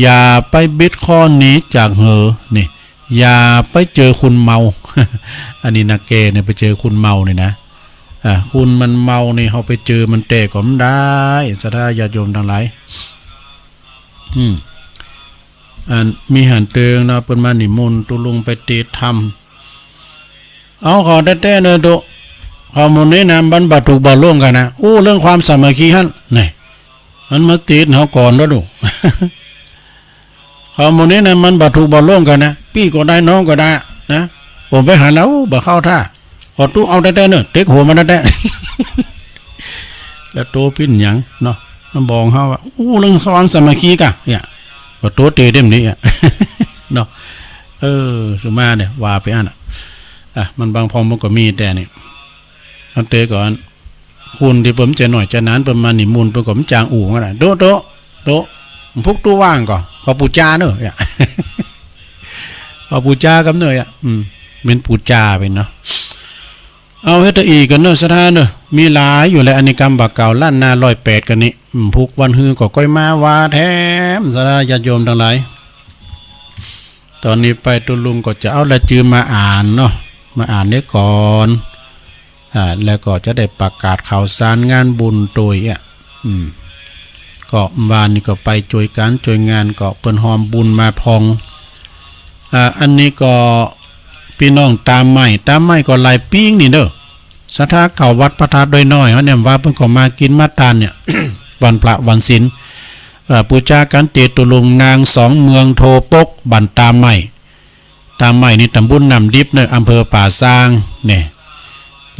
อย่าไปบิดข้อหนีจากเหอนี่อย่าไปเจอคุณเมา อันนี้นักเกเนี่ยไปเจอคุณเมาเนี่ยนะคุณมันเมานี่เขาไปเจอมันแต่ก็ไม่ได้ศรัทธาญาติโยมทั้งหลายอันมีหันเตืองนะเปิ้นมานิมนต์ตุลุงไปเตธรรมเอาขอแท้ๆเนอะตุข้อมูลนี้นะบรรบัดถูกบ่ร่วมกันนะเรื่องความสามัคคีหั่นนี่มันมาติดเฮาก่อนแล้วดู ข้อมูลนี้นะมันบัดถูกบ่ร่วมกันนะพี่ก็ได้น้องก็ได้นะผมไปหาแล้วบ่เข้าท่าขอตู้เอาแท้ๆเนอะเต็กหัวมันแท้ๆแล้วโตปิ้นหยังเนาะมันบอกเฮาว่าเรื่องความสามัคคีกะเนี่ยบ่โตเตเต็มนี้เนาะสุมาเนี่ยว่าไปอันมันบางพอมันก็มีแต่นี่อันเตก่อนคุณที่ผมจะหน่อยจะนานประมาณนิมนต์เพิ่นก็จางอู่นั่นน่ะโตพวกตู้ว่างก็ขอปูจาเนอะ เอาปูจ้ากับเนยเป็นปูจ้าเป็นเนาะเอาเฮตอีกันเนอะสถานเนอะมีหลายอยู่เลยอันนี้กรรมบักเก่าล้านนา108กันนี้พุกวันฮือก็ก้อยมาว่าแถมสถานญาติโยมทั้งหลายตอนนี้ไปตุลุงก็จะเอาละจือมาอ่านเนาะมาอ่านนี้ก่อนแล้วก็จะได้ประกาศข่าวสารงานบุญตัวก็วานนี้ก็ไปช่วยการช่วยงานก็เปิ้นหอมบุญมาพองอันนี้ก็พี่น้องตามไม่ก็หลายปิ้งนี่เด้อสถาเก่าวัดพระธาตุโดยน้อยเขาเนี่ยว่าเพิ่นก็มากินมาทานเนี่ย วันพระวันศีลปูชากันเจตุลุงนางสองเมืองโทปกบันตามไม่นี่ตำบลนำดิบในอำเภอป่าซางเนี่ย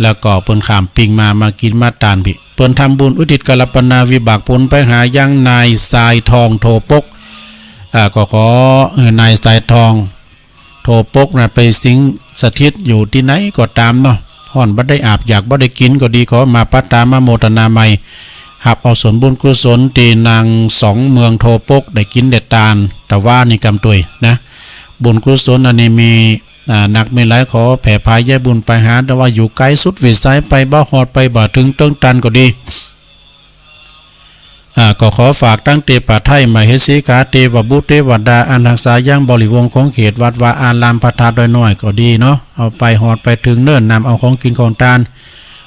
แล้วก็เปิ้นข้ามปิงมากินมาทานพี่เปิ้นทำบุญอุทิศกัลปนาวิบากผลไปหายังนายทรายทองโทปกก็ขอนายทรายทองโทปกนะไปสิงสถิตอยู่ที่ไหนก็ตามเนาะห่อนบ่ได้อาบอยากบ่ได้กินก็ดีขอมาปัตตามาโมทนาใหม่หับเอาส่วนบุญกุศลตีนางสองเมืองโทปกได้กินเด็ดตาลแต่ว่านี่กำตุยนะบุญกุศลอันนี้มีนักมีหลายขอแผ่พายแย่บุญไปหาแต่ว่าอยู่ไกลสุดวิสัยไปบ่ฮอดไปบ่ถึงเติ้งตันก็ดีก็ขอฝากตั้งเตปะไทยมาเฮสีกาเตวบุเทวดาอันรักษาย่างบริวงของเขตวัดวาอารามพระธาตุน้อยก็ดีเนาะเอาไปฮอดไปถึงเนิ่นนำเอาของกินของทาน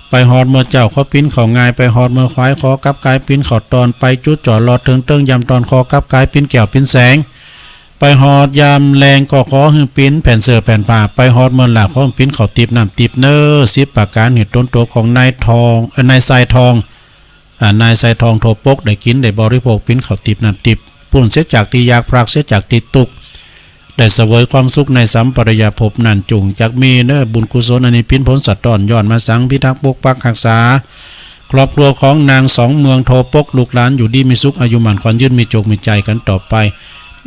ไปฮอดเมื่อเจ้าเขาปิ้นเขาง่ายไปฮอดเมื่อควายขอกับกายปิ้นเขาตอนไปจุดจอดรอถึงเติ้งยำตอนขอกับกายปิ้นแก้วปิ้นแสงไปฮอดยามแรงก็ขอหึ่งปิ้นแผ่นเสือแผ่นผ้าไปฮอดเมื่อหลักขอปิ้นเขาติบน้ำติบเน้อ10ประการเหตุต้นตัวของนายทองนายทรายทองนายไซทองโทปกได้กินได้บริโภคปิ้นเขาติบน้ำติบปุ่นเสียจากตียากพรากเสียจากติดตุกได้เสวยความสุขในสัมปรายภพนั่นจุงจากมีเนื้อบุญกุศลอันนี้พินผลสัตว์ตอนย้อนมาสังพิทักษ์ปกปักรักษาครอบครัวของนางสองเมืองโทปกลูกหลานอยู่ดีมีสุขอายุหมันขวัญยืนมีโจกมีใจกันต่อไป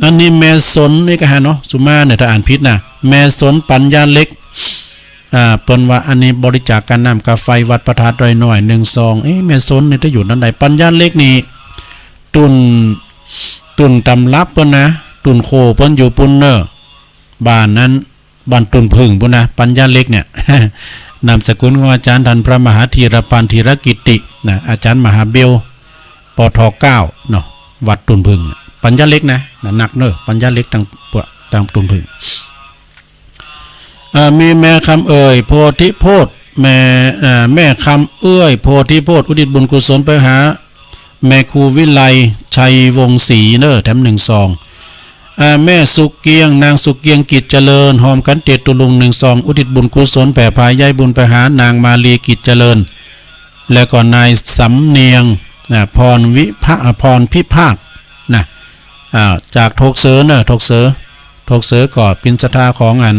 อันนี้แม่สนนี่ก็ฮะเนาะสุมาเนี่ยถ้าอ่านพิษนะแม่สนปัญญาเล็กเปิ้นว่าอันนี้บริจาคการน้ำกาไฟวัดประทาดอยหน่อย1 ซองแม่สนนี่ถ้าอยู่นั่นใดปัญญาเล็กนี่ตุนตำรับเปิ้นนะตุนโคเปิ้นอยู่ปุ่นเนอบ้านนั้นบ้านตุนพึ่งปุ่นนะปัญญาเล็กเนี่ย นามสกุลของอาจารย์ท่านพระมหาธีรปันธีรกิตินะอาจารย์มหาเบลปท9เนาะวัดตุนพึ่งปัญญาเล็กนะหนักเนอปัญญาเล็กต่างตุนพึ่งมีแม่คำเอ่ยโพธิโพธแม่คำเอื้อยโพธิโพธอุทิศบุญกุศลไปหาแม่ครูวิไลชัยวงศรีเนอแถม1 ซองแม่สุเกียงนางสุเกียงกิจเจริญหอมกันเตตุลุง1 ซองอุทิศบุญกุศลแผ่พายายบุญไปหานางมาลีกิจเจริญแล้วก็นายสำเนียงพรพิภาคนะจากทกเสอเนอทกเสอก็เป็นศรัทธาของอัน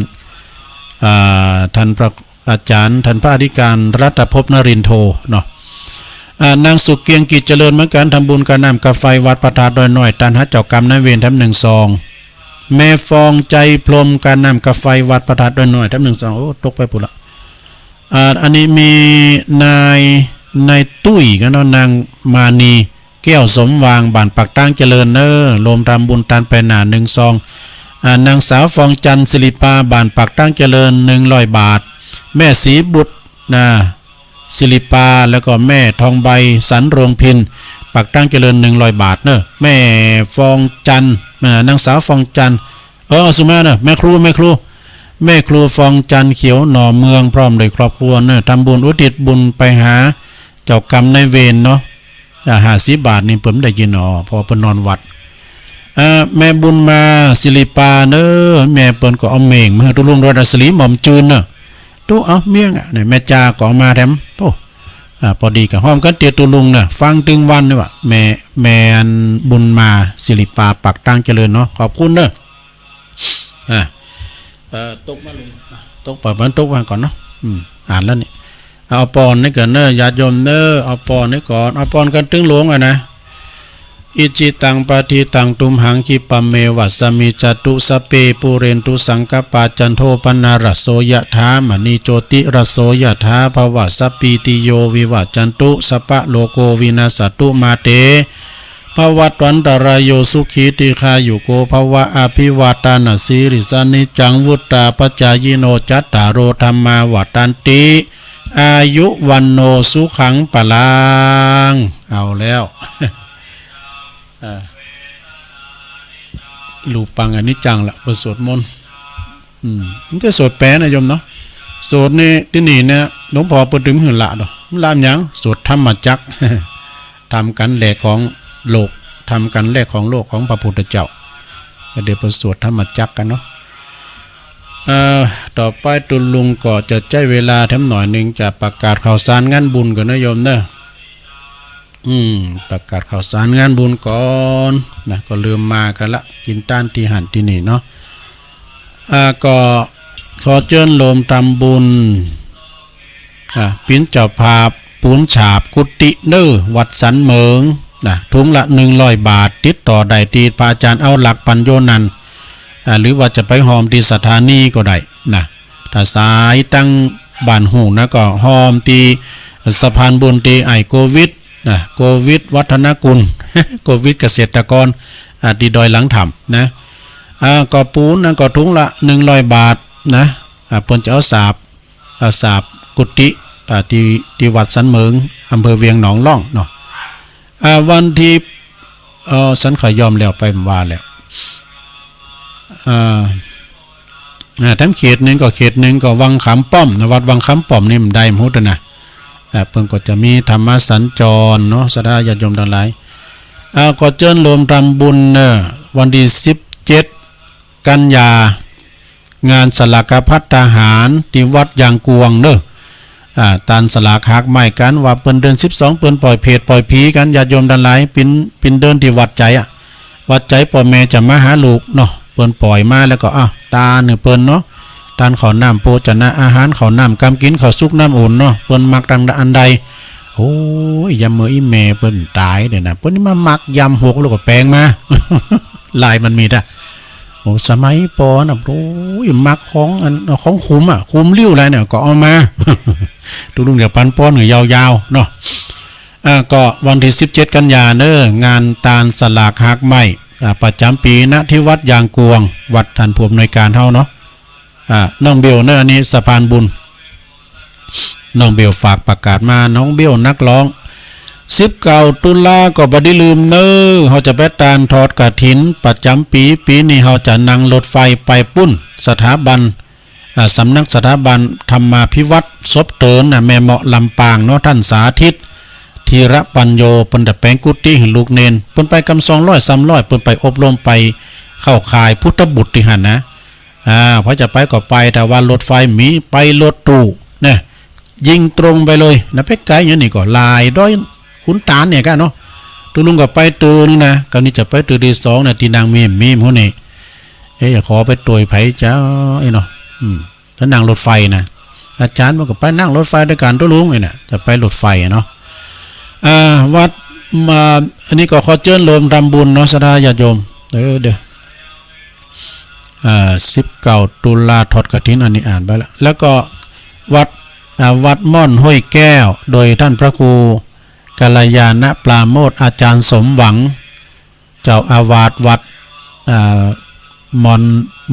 ท่านพระอาจารย์ท่านพระอธิการรัตภพนรินโทเนาะนางสุเกียงกิจเจริญเหมือนกันทำบุญการน้ำกาไฟวัดประทาดอยน้อยตันหาเจ้ากรรมนายเวรแถม1 ซองแม่ฟองใจพรมการน้ำกาไฟวัดประทาดอยน้อยแถม1 ซองโอ้ตกไปปุ๊บละอันนี้มีนายตุ้ยกันเนาะนางมานีแก้วสมวางบ้านปักตั้งเจริญเนอรวมทำบุญตันไปหนา1 ซองนางสาวฟองจันทร์ศิริปาบ้านปักตั้งเจริญ100 บาทแม่ศรีบุตรศิริปาแล้วก็แม่ทองใบสันโรงพินปักตั้งเจริญ100 บาทเนอะแม่ฟองจันทร์นางสาวฟองจันทร์สุมาเนอะแม่ครูฟองจันทร์เขียวหน่อเมืองพร้อมโดยครอบครัวเนอะทำบุญอุทิศบุญไปหาเจ้ากรรมนายเวรเนาะ50 บาทนี่ผมได้ยินพอเพิ่นนอนวัดแม่บุญมาศิริปาเนอแม่เปิ้นก็เอาเม่งมาตุลุงรอดสลีหม่อมจืนเนอะตู้เอาเมี่ยงเนี่ยแม่จาก็มาแถมโอ้พอดีกับห้อมกันเตียตุลุงน่ะฟังตึงวันนี่ว่าแม่บุญมาศิริปาปักตั้งเจริญเนาะขอบคุณเนอะตกมาลงตกมันตกวางก่อนเนาะอ่านแล้วนี่เอาปอนนี่ก่อนเนอะญาติโยมเนอะเอาปอนนี่ก่อนเอาปอนกันตึงหลวงนะอิจิตังปะทิตังตุมหังคิปะเมวัสสมิจตุสเปปุเรนตุสังกปาจันโทปนารโสยะถามณีโจติรโสยะถาภวัสสปีติโยวิวัจจันตุสปะโลโกวินาสตุมาเต ภวัตวันตรายโยสุขีติคาอยู่โกภวะอภิวาตานาสีริสานิจังวุตตาปัจจายโนจัตตารโอธรรมาวัตันติอายุวันโนสุขังปะลังเอาแล้วลูปังอันนี้จังละบทสวดมนต์มันจะสวดแปลนะโยมเนาะสวดนี่ที่นี่เนี่ยหลวงพ่อเปิดถึงหื่นละดอกลามยังสวดธรรมจักร ทำกันแหลกของโลกทำกันแหลกของโลกของพระพุทธเจ้าเดี๋ยวไปสวดธรรมจักรกันเนาะต่อไปตุลุงก็จะใช้เวลาแถมหน่อยนึงจะประกาศข่าวสารงานบุญก่อนนะโยมเนอะประกาศข่าวสารงานบุญก่อนนะก็ลืมมากันละกินต้านที่หันที่นี่เนาะก็ขอเชิญโลมทำบุญปิ้นเจ้าภาพปูนฉาบกุฏิเน้อวัดสันเหมิงนะถุงละ100 บาทติดต่อได้ที่พระอาจารย์เอาหลักปัญโยนันหรือว่าจะไปหอมที่สถานีก็ได้นะถ้าสายตั้งบ้านหูนะก็หอมที่สะพานบุญที่ไอโควิดนะโควิดวัฒนกุล โควิดเกษตรกรที่ดอยหลังถ้ำนะก็ปูนนะก็ถุงละ100 บาทนะเพิ่นจะเอาสาบกุฏิที่วัดสันเหมิงอำเภอเวียงหนองล่องเนาะวันที่สันขยอมแล้วไปว่าแล้วทั้งเขตหนึ่งก็เขตหนึ่งก็วังขามป้อมนะวัดวังขามป้อมนี่มันได้หมดนะเพิ่นก็จะมีธรรมสัญจรเนาะสดาญาติโยมทั้งหลายก็เชิญรวมทำบุญวันที่17 กันยางานสลากพัฒทหารที่วัดยางกวงเนอะตานสลากหักไม้กันว่าเปิ้นเดือน12เปิ้นปล่อยเพจปล่อยผีกันญาติโยมทั้งหลายปินเดินที่วัดใจวัดใจพ่อแม่จะมาหาลูกเนาะเปิ้นปล่อยมาแล้วก็ตาเนี่ยเปิ้นเนาะตานข้าวน้ำโภชนะอาหารข้าวน้ำกำกินข้าวสุกน้ำอุ่นเนาะเปิ้นมักดังอันใดโอ้ยยำมืออีแม่เปิ้นตายเด้อนะเปิ้นนี่มามักยำหกแล้วก็แปลงมา ลายมันมีโอ้สมัยปอนะโอ้ยมักของคุ้มคุ้มเลี้ยวอะไรเนี่ยก็เอามา ทุกลุงเดี๋ยวปันป้อนยาวๆเนาะก็วันที่17 กันยาเนงานตาลสลากหักไม้ประจำปีณที่วัดยางกวงวัดทันผู้อำนวยการเฮาเนาะน้องเบลอันนี้สะพานบุญน้องเบลฝากประกาศมาน้องเบลนักร้อง19 ตุลาก็บ่ได้ลืมเขาจะไปตานทอดกฐินประจำปีนี้เขาจะนั่งรถไฟไปปุ้นสถาบันสำนักสถาบันธรรมาภิวัตรศพเตินแม่เหมาะลำปางเนาะท่านสาธิตธีระปัญโยเปิ้นตะแปลงกุฏิให้ลูกเนนเปิ้นไปกำ200 300เปิ้นไปอบรมไปเข้าค่ายพุทธบุตรที่หั่นนะพอจะไปก็ไปแต่ว่ารถไฟมีไปรถตู้เนี่ยยิงตรงไปเลยนะเพชรไกลอย่างนี้ก็ลายด้อยขุนตาลเนี่ยกันเนาะตุลุงก็ไปตื่นนะกำนี้จะไปตื่นที่2นะที่นางมีมหัวนี่อย่าขอไปตวยไผเจ้าเนาะถ้านั่งรถไฟนะอาจารย์มันก็ไปนั่งรถไฟด้วยกันตุลุงเนี่ยจะไปรถไฟเนาะวัดมาอันนี้ก็ขอเชิญรวมทำบุญเนาะสดาญาติโยมเด้อ19 ตุลาทอดกฐินอันนี้อ่านไปแล้วก็วัดม่อนห้วยแก้วโดยท่านพระครูกัลยาณปราโมทอาจารย์สมหวังเจ้าอาวาสวัด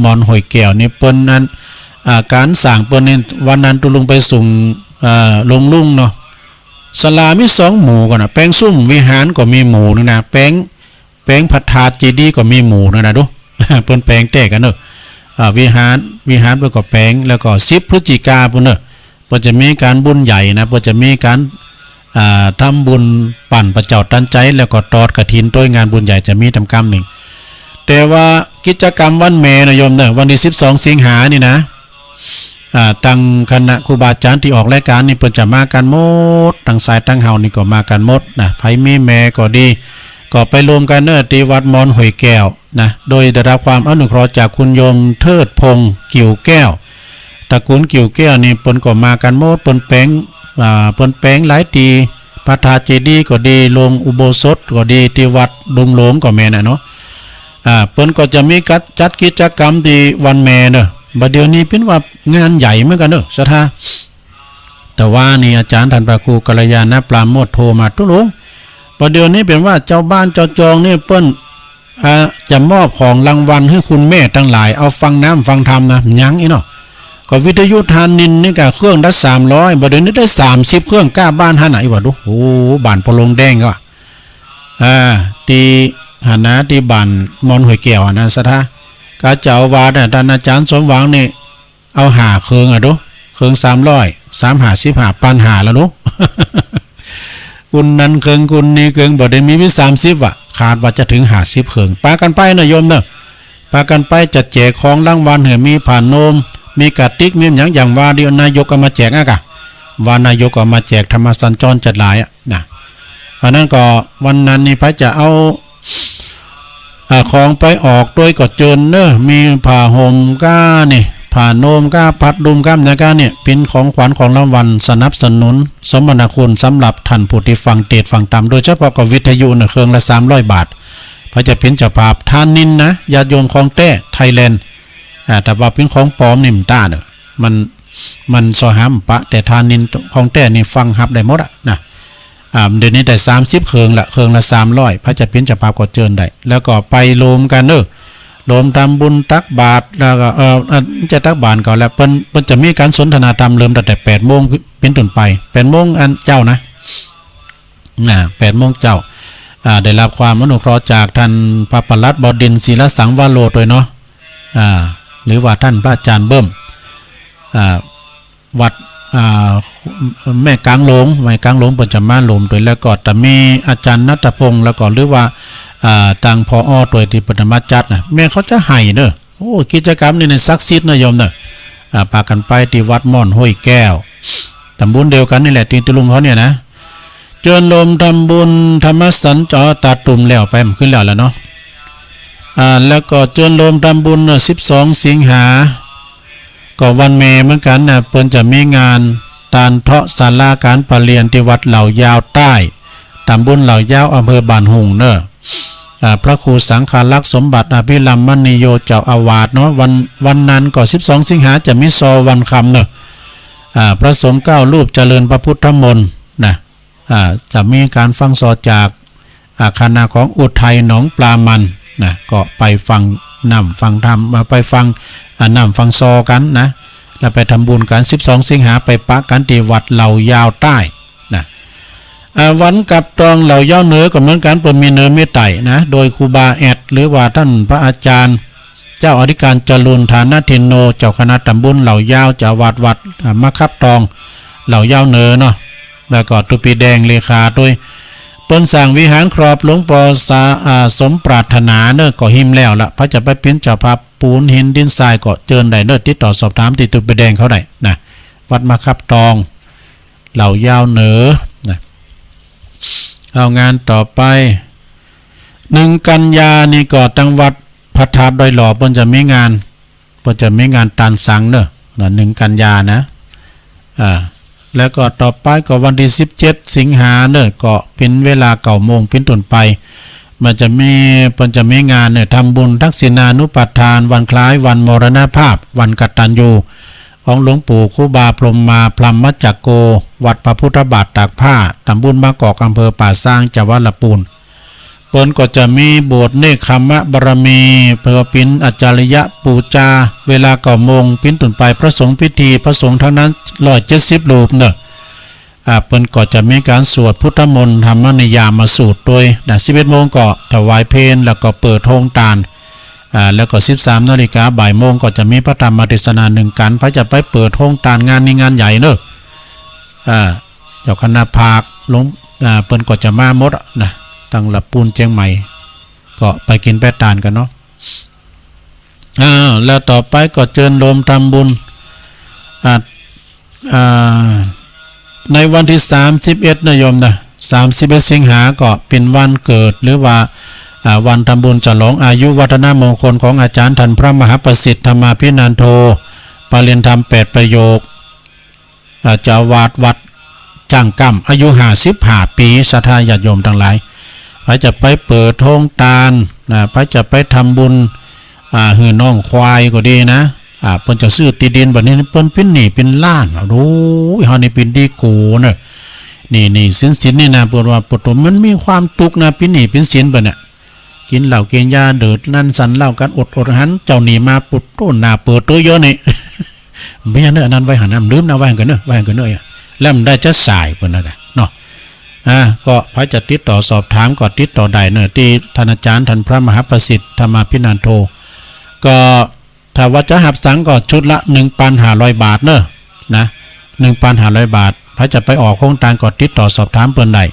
มอนห้วยแก้วนี่เปิ้นนั้นการสั่งเปิ้นนี่วันนั้นตุลุงไปส่งลงลุ่งเนาะศาลามี2 หมู่ก่อนนะแปลงซุ่มวิหารก็มีหมู่นึงนะแปลงพระธาตุเจดีย์ก็มีหมู่นึงนะดู เปิ้นแปลงแตกกันเนอะวิหารเปิ้นก็แปลงแล้วก็10 พฤศจิกายนเปิ้นเนอะเปิ้นจะมีการบุญใหญ่นะเปิ้นจะมีการทำบุญปั่นประเจ้าตันใจแล้วก็ตอดกฐินโดยงานบุญใหญ่จะมีทำกรรมหนึ่งแต่ว่ากิจกรรมวันแม่นะโยมเนี่ยวันที่12 สิงหานี่นะตั้งคณะครูบาอาจารย์ที่ออกรายการนี่เพิ่นจะมากันหมดตั้งสายตั้งเฮานี่ก็มากันหมดนะไผมีแม่ก็ดีก็ไปรวมกันที่วัดมอนห้วยแก้วนะโดยได้รับความอนุเคราะห์จากคุณโยมเทิดพงษ์กิ่วแก้วตระกูลกิ่วแก้วนี่เพิ่นก็มากันหมดเปิ้นแปลงหลายตีพระธาตุเจดีย์ก็ดีโรงอุโบสถก็ดีที่วัดดงหลวงก็แม่นเนาะเปิ้นก็จะมีจัดกิจกรรมที่วันแม่เนอะบัดเดี๋ยวนี้เป็นว่างานใหญ่เหมือนกันเนอะสถาแต่ว่านี่อาจารย์ท่านพระครูกัลยาณปราโมทโทรมาตุลุง ป อเดี๋ยวนี้เป็นว่าเจ้าบ้านเจ้าจองนี่เปิ้นจะมอบของรางวัลให้คุณแม่ทั้งหลายเอาฟังน้ำฟังธรรมนะยังอีเนาะก็วิทยุทานนินนี่ก็เครื่องละ300บ่เดี๋ยวนี้ได้30เครื่องกล้าบ้านหาไหนวะดูโอ้บ้านพลงแดงก็ตีหานะที่บ้านมอนห้วยแก้วนะสะท้ากาเจ้าวาดท่านอาจารย์สมหวังนี่เอาหาเครื่องดูเครื่อง300 355ปันหาแล้วดูคุณนั้นเครื่องคุณนี่เครื่องบ่ได้มี30ขาดว่าจะถึง50เครื่องปากันไปนะโยมเนอะปากันไปจัดแจกของรางวัลเหือมีผ่านโนมมีกระติกมีอย่างว่าเดียวนายกเอามาแจกกะว่านายกเอามาแจกธรรมสัญจรจัดหลายนะเพราะนั้นก็วันนั้นนี่พระจะเอาของไปออกด้วยก็เจิญเนอะมีผ้าห่มก้านี่ผ้าโนมก้าพัดดุมก้ามนะก้าเนี่ยเป็นของขวัญของรางวัลสนับสนุนสมนาคุณสำหรับท่านผู้ที่ฟังเทศน์ฟังธรรมโดยเฉพาะกับวิทยุเนี่ยเครื่องละ300 บาทพระจะเป็นเจ้าภาพทานนินนะญาติโยมของแต้ไทยแลนด์แต่ว่าเป็นของปลอมนี่มันต้าเนอะมันซอหามปะแต่ทานนินของแต้นี่ฟังฮับได้หมดนะเดี๋ยวนี้ได้30เครื่องละเครื่องละ300พระจะเป็นเจ้าภาพก็เจิญได้แล้วก็ไปโลมกันเนอะโลมทำบุญตักบาตรแล้วก็จะตักบาตรก่อนแล้วเปิ้นจะมีการสนทนาธรรมเริ่มตั้งแต่8 โมงเป็นต้นไป8 โมงอันเจ้านะ8 โมงเจ้าได้รับความอนุเคราะห์จากท่านพระปลัดบดินทร์ศิลสังวโรโดยเนาะหรือว่าท่านพระอาจารย์เบิ้มวัดแม่กลางหลงปัญจมาหลมโดยแล้วก็จะมีอาจารย์ณัฐพงศ์แล้วก็หรือว่าทางพอโดยที่ปฐมจัดนะแม่เขาจะให้เนอะโอ้กิจกรรมนี่ศักดิ์สิทธิ์นะโยมเนอะพากันไปที่วัดม่อนห้วยแก้วตำบลเดียวกันนี่แหละที่ตุลุงเขาเนี่ยนะเจิญลมทำบุญธรรมสัญจรตาตุ่มแล้วไปมันขึ้นแล้วเนาะแล้วก็เจิญลมทำบุญ12 สิงหาก็วันเมเหมือนกันนะเปิ้นจะมีงานตานเทาะศาลาการประเรียนที่วัดเหล่ายาวใต้ตำบลเหล่ายาวอำเภอบ้านหุงเนอะพระครูสังฆาลักษณ์สมบัติอภิรัมมณีโยเจ้าอาวาสเนาะวันนั้นก็12 สิงหาจะมีซอวันคำเนอะพระสงฆ์9 รูปเจริญพระพุทธมนต์นะจะมีการฟังซอจากคณะของอุทัยหนองปลามันนะก็ไปฟังนำฟังธรรมไปฟังนำฟังซอกันนะแล้วไปทำบุญกัน12 สิงหาไปปะกันที่วัดเหล่ายาวใต้นะวันกับตองเหล่ายาวเหนือก็เหมือนกันเปิดมีเนื้อเมตไตนะโดยครูบาแอดหรือว่าท่านพระอาจารย์เจ้าอธิการจรุนฐานะเทนโนเจ้าคณะตำบลเหล่ายาวเจ้าวัดมะครับตองเหล่ายาวเหนือเนาะแล้วก็ตุปีแดงเลขาด้วยเปิ้นสั่งวิหารครอบหลวงปู่สมปรารถนาเนอะก็หิมแล้วละพระจะไปเป็นเจ้าภาพปูนหินดินทรายก็เจิญได้เนอะติดต่อสอบถามติดตุปีแดงเขาได้นะวัดมะครับตองเหล่ายาวเหนือนะเอางานต่อไป1 กันยานี่ก็ตั้งวัดพระธาตุดอยหล่อเปิ้นจะมีงานตานสังเนอะ1 กันยานะแล้วก็ต่อไปก็วันที่17 สิงหาเนอะก็เป็นเวลา9 โมงเป็นต้นไปมันจะมีงานเนี่ยทำบุญทักษิณานุปัฏฐานวันคล้ายวันมรณภาพวันกตัญญูของหลวงปู่ครูบาพรหมมาพรหมจักโกวัดพระพุทธบาทตากผ้าตำบลบางกอกอำเภอป่าซางจังหวัดลำพูนเปิ้นก็จะมีโบสถ์เนคขมะบารมีเพื่อปินอาจารยะปูจาเวลา9 โมงปิ้นตุนไปพระสงฆ์พิธีพระสงฆ์ทั้งนั้น170 รูปเนอะเปิ้นก็จะมีการสวดพุทธมนต์ธรรมนิยามมาสูตรโดย11 โมงก็ถวายเพลแล้วก็เปิดโรงทานแล้วก็13 นาฬิกาบ่ายโมงก็จะมีพระธรรมเทศนา1 กันพระจะไปเปิดโรงทานงานนี้งานใหญ่เนอะเจ้าคณะภาคหลวงเปิ้นก็จะมาหมดนะตั้งลำพูนเชียงใหม่ก็ไปกินแปะตานกันเนาะแล้วต่อไปก็เจิญโลมทำบุญในวันที่31นะโยมนะ31 สิงหาก็เป็นวันเกิดหรือว่าวันทำบุญฉลองอายุวัฒนมงคลของอาจารย์ท่านพระมหาประสิทธิ์ธรรมาภินันโทปรริยนธรรม8 ประโยคเจ้าวาดวัดจังกำอายุ55 ปีศรัทธาญาติโยมทั้งหลายพระจะไปเปิดโรงทานพระจะไปทำบุญหือน้องควายก็ดีนะเปิ้นจะซื้อตีดินแบบนี้เปิ้นเป็นหนี้เป็นล้านรู้เฮานี่เป็นดีกูเนอะ นี่สินนี่นะปวดว่าปวดตัวมันมีความทุกข์นะเป็นหนี้เป็นสินเบิ่นน่ะกินเหล้ากินยาเดือดนั่นสันเหล้ากันอดหันเจ้าหนี้มาปุดโตหน้าเปิดตัวเยอะนี่ ไม่ใช่เนอะอันนั้นไว้หันน้ำลืมนะไว้หันกันเนอะแล้วมันได้จะสายเพิ่นนะกันเนาะก็พระจะติดต่อสอบถามก็ติดต่อได้เนอะที่ท่านอาจารย์ท่านพระมหาประสิทธิ์ธรรมาภินันโทก็ถ้าว่าจะหับสังก็ชุดละ 1,500 บาทเนอะนะ 1,500 บาทพระจะไปออกโครงการก็ติดต่อสอบถามเพิ่นได้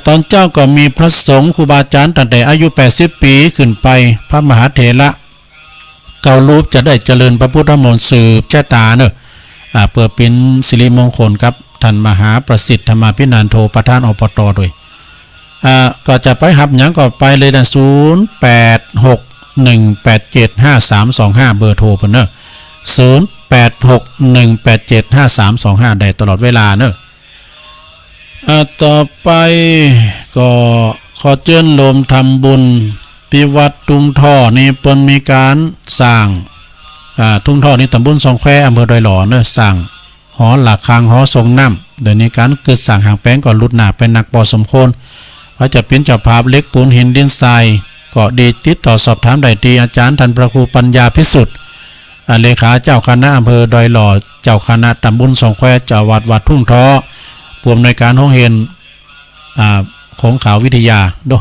ตอนเจ้าก็มีพระสงฆ์ครูบาอาจารย์ตั้งแต่อายุ80ปีขึ้นไปพระมหาเถระเกาลูปจะได้เจริญพระพุทธมนต์สืบชะตาเนอะเพื่อเป็นสิริมงคลครับท่านมหาประสิทธิ์ธรรมาภินันโทประธานอปตด้วยก็จะไปหับหยังก็ไปเลยนะ0861875325เบอร์โทรเพิ่นเนอะ0861875325ได้ตลอดเวลาเนอะต่อไปก็ขอเชิญโลมทำบุญที่วัดทุ่งท่อนี่เปิ้นมีการสร้างทุ่งท่อนี่ตำบลสองแควอำเภอดอยหล่อเนอะสร้างหอหลักคางหอทรงน้ำเดี๋ยวนี้การเกิดสร้างหางแป้งก็ลุดหนาเป็นหนักพอสมควรว่าจะเป็นเจ้าภาพเล็กปูนหินดินทรายก็ดีติดต่อสอบถามได้ที่อาจารย์ท่านพระครูปัญญาพิสุทธิ์เลขาเจ้าคณะอำเภอดอยหล่อเจ้าคณะตำบลสองแควเจ้าวัดทุ่งท่อผู้อำนวยการห้องเรียนของข่าววิทยาดู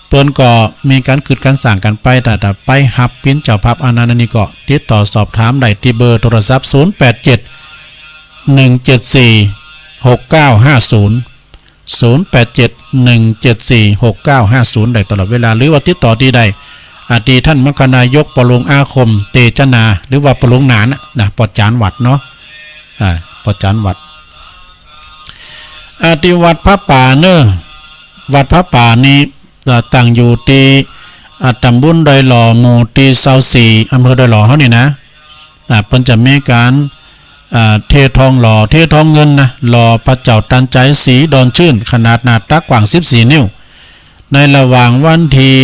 เปิ้นก็มีการคืดการสั่งกันไปแต่ไปหับปิ้นเจ้าภาพอนันต์นี้ก็ติดต่อสอบถามได้ที่เบอร์โทรศัพท์0871746950 ได้ตลอดเวลาหรือว่าติดต่อที่ใดดีท่านมคณายกปลงอาคมเตจนาหรือว่าปลงหนานนะปอจานวัดเนาะปอจานวัดที่วัดพระป่าเนอะวัดพระป่านี้ตั้งอยู่ที่ตำบลดอยหล่อหมู่ที่24อำเภอดอยหล่อเขานี่นะเพิ่นจะมีการเททองหล่อเททองเงินนะหล่อพระเจ้าตันใจสีดอนชื่นขนาดหน้าตักกว้าง14 นิ้วในระหว่างวันที่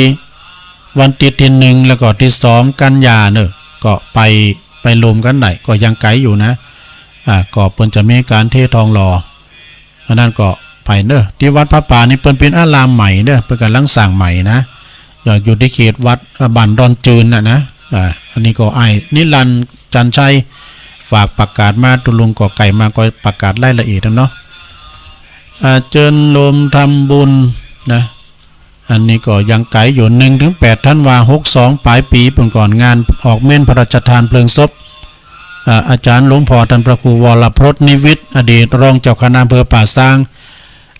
1แล้วก็ที่2กันยาเนอะก็ไปรวมกันได้ก็ยังไกลอยู่นะก็เพิ่นจะมีการเททองหล่ออันนั้นก็ไปเนอะที่วัดพระป่านี่เป็นอารามใหม่เนอะเป็นการลังสร้างใหม่นะอยู่ที่เขตวัดบ้านดอนจืนนะอันนี้ก็นิรันดร์จันชัยฝากประกาศมาตุลุงก่อไก่มาก็ประกาศรายละเอียดเนาะเจิญรวมทำบุญนะอันนี้ก็ยังไกลอยู่ 1-8 ธันวาคม 62ปลายปีเพิ่นก่อนงานออกเม่นพระราชทานเพลิงศพอาจารย์หลวงพ่อท่านพระครูวรพจน์นิวิทย์อดีตรองเจ้าคณะอำเภอป่าซาง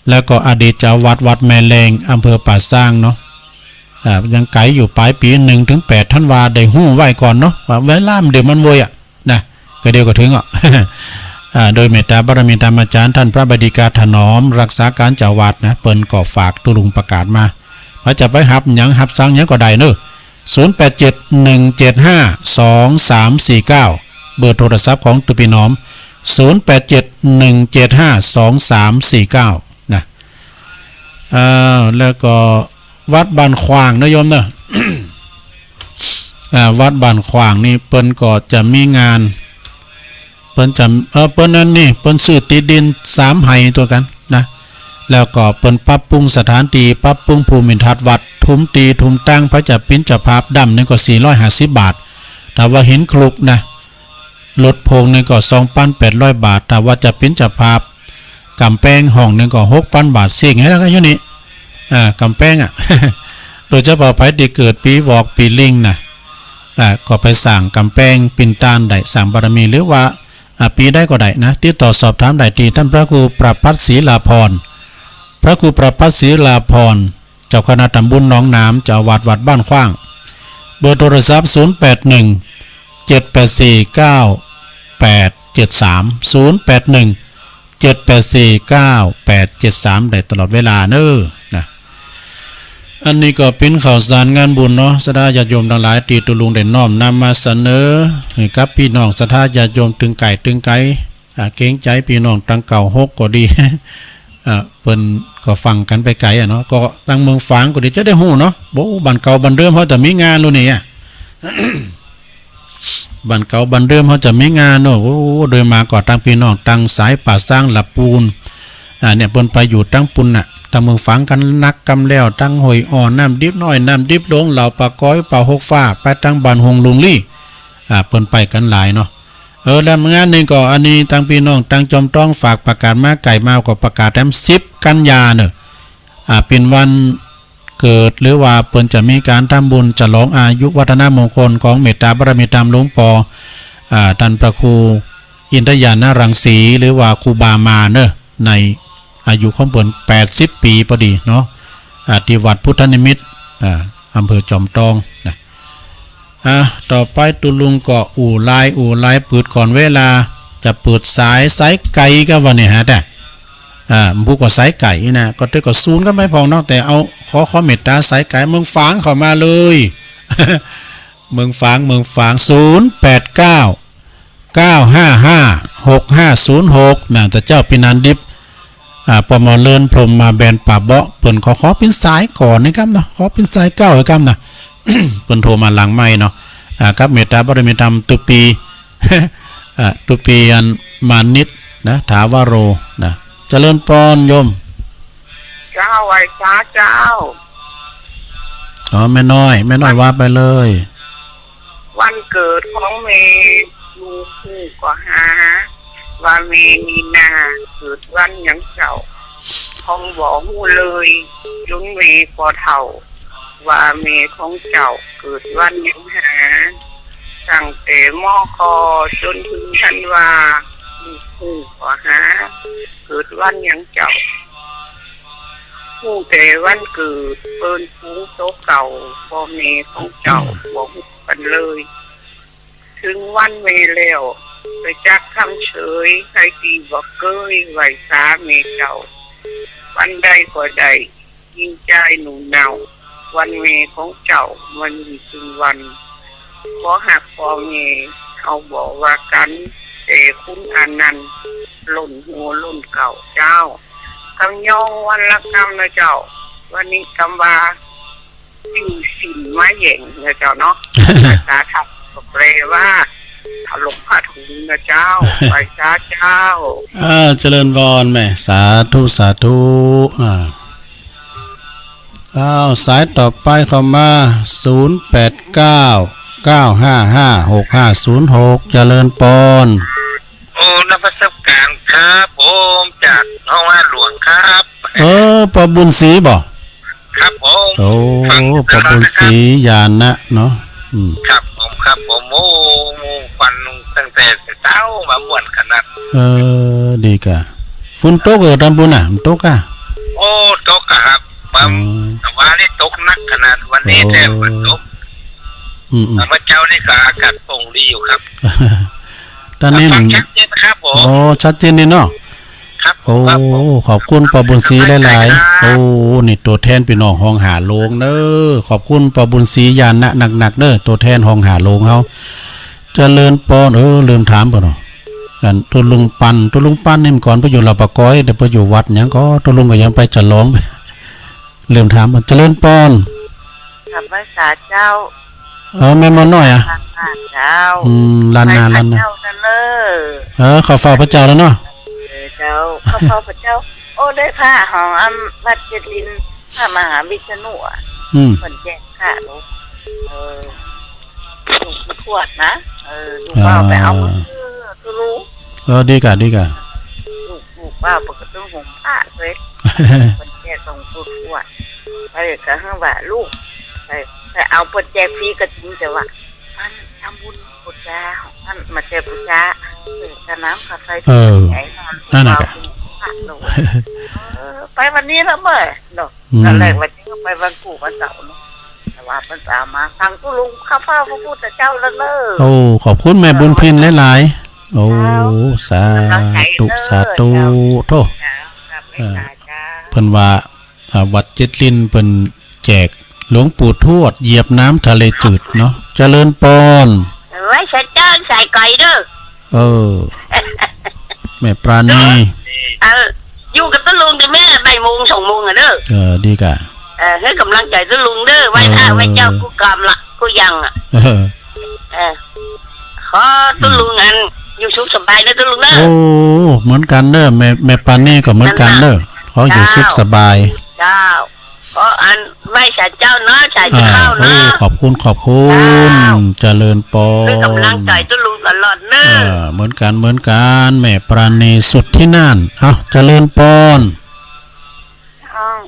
แล้วก็อดีตเจ้าวัดแม่แรงอำเภอป่าซางเนาะยังไกลอยู่ปลายปี 1-8 ธันวาได้หู้ไว้ก่อนเนาะว่าเวลาเดี๋ยวมันโวยนะก็เดี๋ยวก็ถึงโดยเมตตาบารมีธรรมอาจารย์ท่านพระบดีกาถนอมรักษาการเจ้าวัดนะเปิ้นก็ฝากตุลุงประกาศมาว่าจะไปหับหยังหับสังหยังก็ได้เนอะ0871752349เบอร์โทรศัพท์ของตุพี่น้อม0871752349นะแล้วก็วัดบ้านขวางนะโยมเนอะ วัดบ้านขวางนี่เปิ้นก็จะมีงานเปิ้นจะเปิ้นนั้นนี่เปิ้นซื้อติดดิน3ไห่ตัวกันนะแล้วก็เปิ้นปรับปรุงสถานที่ปรับปรุงภูมิทัศน์วัดทุมตีทุมตั้งพระจะปิ้นจะภาพดำนี่ก็450 บาทถ้าว่าหินคลุกนะรถโพงนี่ก็ 2,800 บาทถ้าว่าจะปิ้นจะภาพกำแพงห้องนี่ก็ 6,000 บาทสิ่งให้แล้วก็อยู่นี่กำแพงโดยเฉพาะไผที่เกิดปีวอกปีลิงนะก็ไปสั่งกำแพงปิ่นตาลได้สั่งบารมีหรือว่าปีได้ก็ได้นะติดต่อสอบถามได้ที่ท่านพระครูประภัสศรีลาภรณ์พระครูประภัสศรีลาภรณ์เจ้าคณะตำบลหนองน้ำเจ้าวัดบ้านขว้างเบอร์โทรศัพท์0817849873ได้ตลอดเวลาเนอะนะอันนี้ก็เป็นข่าวสารงานบุญเนาะศรัทธาญาติโยมทั้งหลายที่ตุลุงได้น้อมนำมาเสนอให้กับพี่น้องศรัทธาญาติโยมตึงไก่เกรงใจพี่น้องตั้งเก่าฮกก็ดีเปิ้นก็ฟังกันไปไกลเนาะก็ตั้งเมืองฝางก็ดีจะได้ฮู้เนาะบ่บ้านเก่าบ้านเดิมเฮาจะมีงานโลนี่บ้านเก่าบ้านเดิมเฮาจะมีงานเนาะโอ้โดยมาก็ตั้งพี่น้องตั้งสายป่าสร้างหลับปูน เนี่ยเปิ้นไปอยู่ตั้งปุ่นน่ะถ้าเมืองฝังกันนักกำแล้วตั้งหอยอ่อนน้ำดิบน้อยน้ำดิบลงเหล่าปลาก้อยเป่าหกฟ้าไปตั้งบ้านหงลุงลี่เปิ้นไปกันหลายเนาะแล้วงานนึงก็อันนี้ตั้งพี่น้องตั้งจอมต้องฝากประกาศมาไก่มาก็ประกาศแต้ม10กันยาเนอะเป็นวันเกิดหรือว่าเปิ้นจะมีการทำบุญฉลองอายุวัฒนมงคลของเมตตาบารมีธรรมหลวงปอท่านพระครูอินทยานรังสีหรือว่าครูบามาเนอะในอายุของเปิ้น80 ปีพอดีเนาะที่วัดพุทธนิมิตรอำเภอจอมทองนะต่อไปตุลุงก็อู่ลายเปิดก่อนเวลาจะเปิดสายไก่ก็วันนี้ฮะแต่ผู้ก็สายไก่นะก็ตึกก็ซูนก็ไม่พอเนาะแต่เอาขอเมตตาสายไก่เมืองฝางเข้ามาเลย เมืองฝาง089 955 6506นะแต่เจ้าปินันดิบปมเลินพรมมาแบนป่าเบาะเปิ่นขอเป็นสายก่อนนะครับเนาะขอเป็นสายเก้าเลยครับนะ เปิ่นโทรมาหลังไม้เนาะครับเมตตาบารมีธรรมตุปี ตุปีอันมานิดนะถาวโรนะเจริญพรโยมเจ้าไหวพระเจ้าแม่น้อยว่าไปเลยวันเกิดของเมลูกคู่ก็หาว่าเมมีนาเกิดวันยังเจ้าของบอกหูเลยลุงเมพอเท่าว่าเมของเจ้าเกิดวันยังหาตั้งแต่มอคอจนถึงธันวาลูกคู่ก็หาเกิดวันยังเจ้าผู้แต่วันเกิดเปิ้นฟูงโตเก่าพ่อเมของเจ้าบอกกันเลยถึงวันเมแล้วไปจักคำเฉยใครตีบอกเกยไหวสาเมเจ้าวันใดก็ใดยิ่งใจหนูเนาวันเมของเจ้ามันมีถึงวันขอหักพ่อเมเขาบอกว่ากันแต่คุณอนันต์หล่นหัวหล่นเก่าเจ้ากำยองวันละกำนะเจ้าวันนี้กำบาอยู่สินไม้แหย่งนะเจ้าเนาะตาทับก็แปลว่าถลงผ้าถุงนะเจ้าไปช้าเจ้าเจริญพรแม่สาธุสายต่อไปเข้ามา0899556506เจริญพรนักประสบการณ์ครับผมจากห้องว่าหลวงครับปอบุญศรีบ่ครับผมปอบุญศรีญาณนะเนาะครับผมฟันตั้งแต่เช้ามาม่วนขนาดดีกะฝนตกตำบุญน่ะตกอ่ะตกครับแต่ว่านี่ตกหนักขนาดวันนี้แทบมันตกเมื่อเช้านี่ก็อากาศโปร่งดีอยู่ครับตอนนี้ชัดเจนครับผมชัดเจนนี่เนาะครับขอบคุณปอบุญศรีหลายๆนี่ตัวแทนพี่น้องห้องหาโลงเด้อขอบคุณปอบุญศรีญาณนะหนักๆเด้อตัวแทนห้องหาโลงเฮาเจริญพรลืมถามป่ะเนาะกันตัวลุงปันนี่มันก่อนไปอยู่ลำปะก้อยแต่ไปอยู่วัดหยังก็ตัวลุงก็ยังไปฉลองลืมถามเจริญพรกับภาษาเจ้าแม่มน้อยอ่ะเจ้าลานนาขอฝ่าพระเจ้าแล้วเนาะเจ้าข้าพเจ้าได้ผ้าของวัดเจริญพระมหาวิษณุคนแจกค่ะลูกลูกขวดนะลูกเป้าไปเอาตัวรู้ดีกะลูกเป้าปกติหงผ้าเลยคนแจกส่งตัวขวดไปกับข้างบ่าลูกไปเอาปนแจกฟรีก็จริงแต่ว่าท่านทำบุญปุจจาของท่านมาแจกปุจจาจะน้ำกาแฟนั่นน่ะไปวันนี้แล้วเมื่อเนาะตอนแรกวันนี้ก็ไปวันปู่วันเสาร์เนาะแต่ว่าภาษามาทางตุลุงข้าพระพุทธเจ้าแล้วเนอะขอบคุณแม่บุญพินหลายๆสาธุโทษเพิ่นว่าวัดเจ็ดลินเพิ่นแจกหลวงปู่ทวดเหยียบน้ำทะเลจืดเนาะเจริญพรไว้ใส่จานใส่ไก่เด้อแม่ปราณีอยู่กับตุลุงจะแม่บ่ายโมง2 โมงเด้อดีกะให้กำลังใจตุลุงเด้อไว้ท่าไว้เจ้ากูกรรมละกูยังขอตุลุงอัน อยู่สุขสบายนะทุกลุงเนอะ โอ้เหมือนกันเด้อแม่ปานนี่ก็เหมือนกันเด้อขออยู่สุขสบาย เจ้าก็อันไหว้ศาลเจ้าเนาะศาลเจ้า โอ้ เนาะ ขอบคุณเจริญปอ เป็นกำลังใจทุกลุงตลอดเนอะ เหมือนกันแม่ปราณีสุดที่น่านเจริญปอน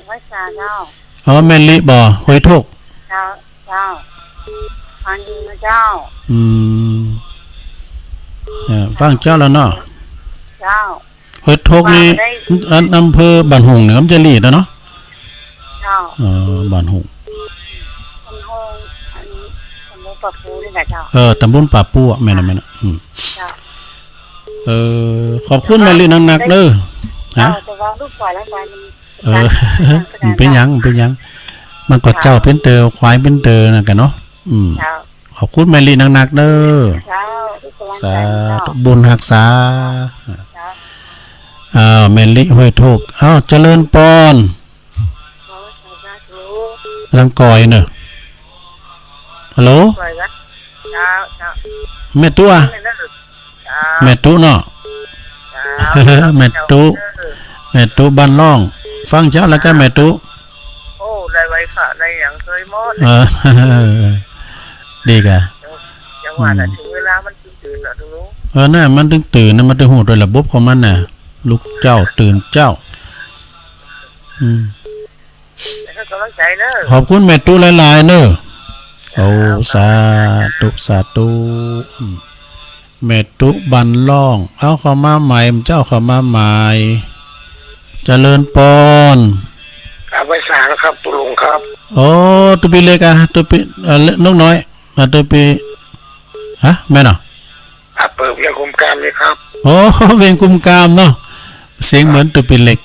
ไหว้ศาลเจ้า แม่ลิบ่ห้วยทุก เจ้าฟังดีนะเจ้า ฟังเจ้าแล้วเนาะ เจ้า ห้วยทุกนี่อำเภอบ้านหงส์เนี่ยมันจะลีดนะเนาะ เจ้า บ้านหงส์ คนห้องอันนี้สมุทรปราปูนี่แหละเจ้า ตำบลป่าปูแม่นเจ้าขอบคุณแม่ลินักๆเด้อ แต่ว่าลูกปล่อยแล้วไปมัน เป็นหยังมันก็เจ้าเป็นเตอควายเป็นเตอนะกันเนาะขอบคุณแม่ลีนักๆเด้อสาธุบุญรักษาแม่ลิห้วยโทกเจริญปอนลังกอยเนอะฮัลโหลแม่ตัวแม่ตุเนาะแม่ตุบ้านล่องฟังเจ้าแล้วก็แม่ตุโอ้ได้ไว้ค่ะได้อย่างเคยหมดดีกะจังหวะน่ะถึงเวลามันตื่นแล้วทุก น่ะมันตื่นนะมันหูด้วยระบบของมันน่ะลูกเจ้าตื่นเจ้าแล้วก็กำลังใจเนอะขอบคุณแม่ตุหลายๆเนอะโอ้สาธุแม่ตุบันล่องเอาเข้ามาใหม่เจ้าเข้ามาใหม่เจริญปอนครับไว้สาครับตุลุงครับโอ้ตุปีเล็กตุปีน้องน้อยตุปีแม่เนาะเปิดเวียงกุมกามเลยครับโอ้เวียงกุมกามเนาะเสียงเหมือนตุปีเล็ก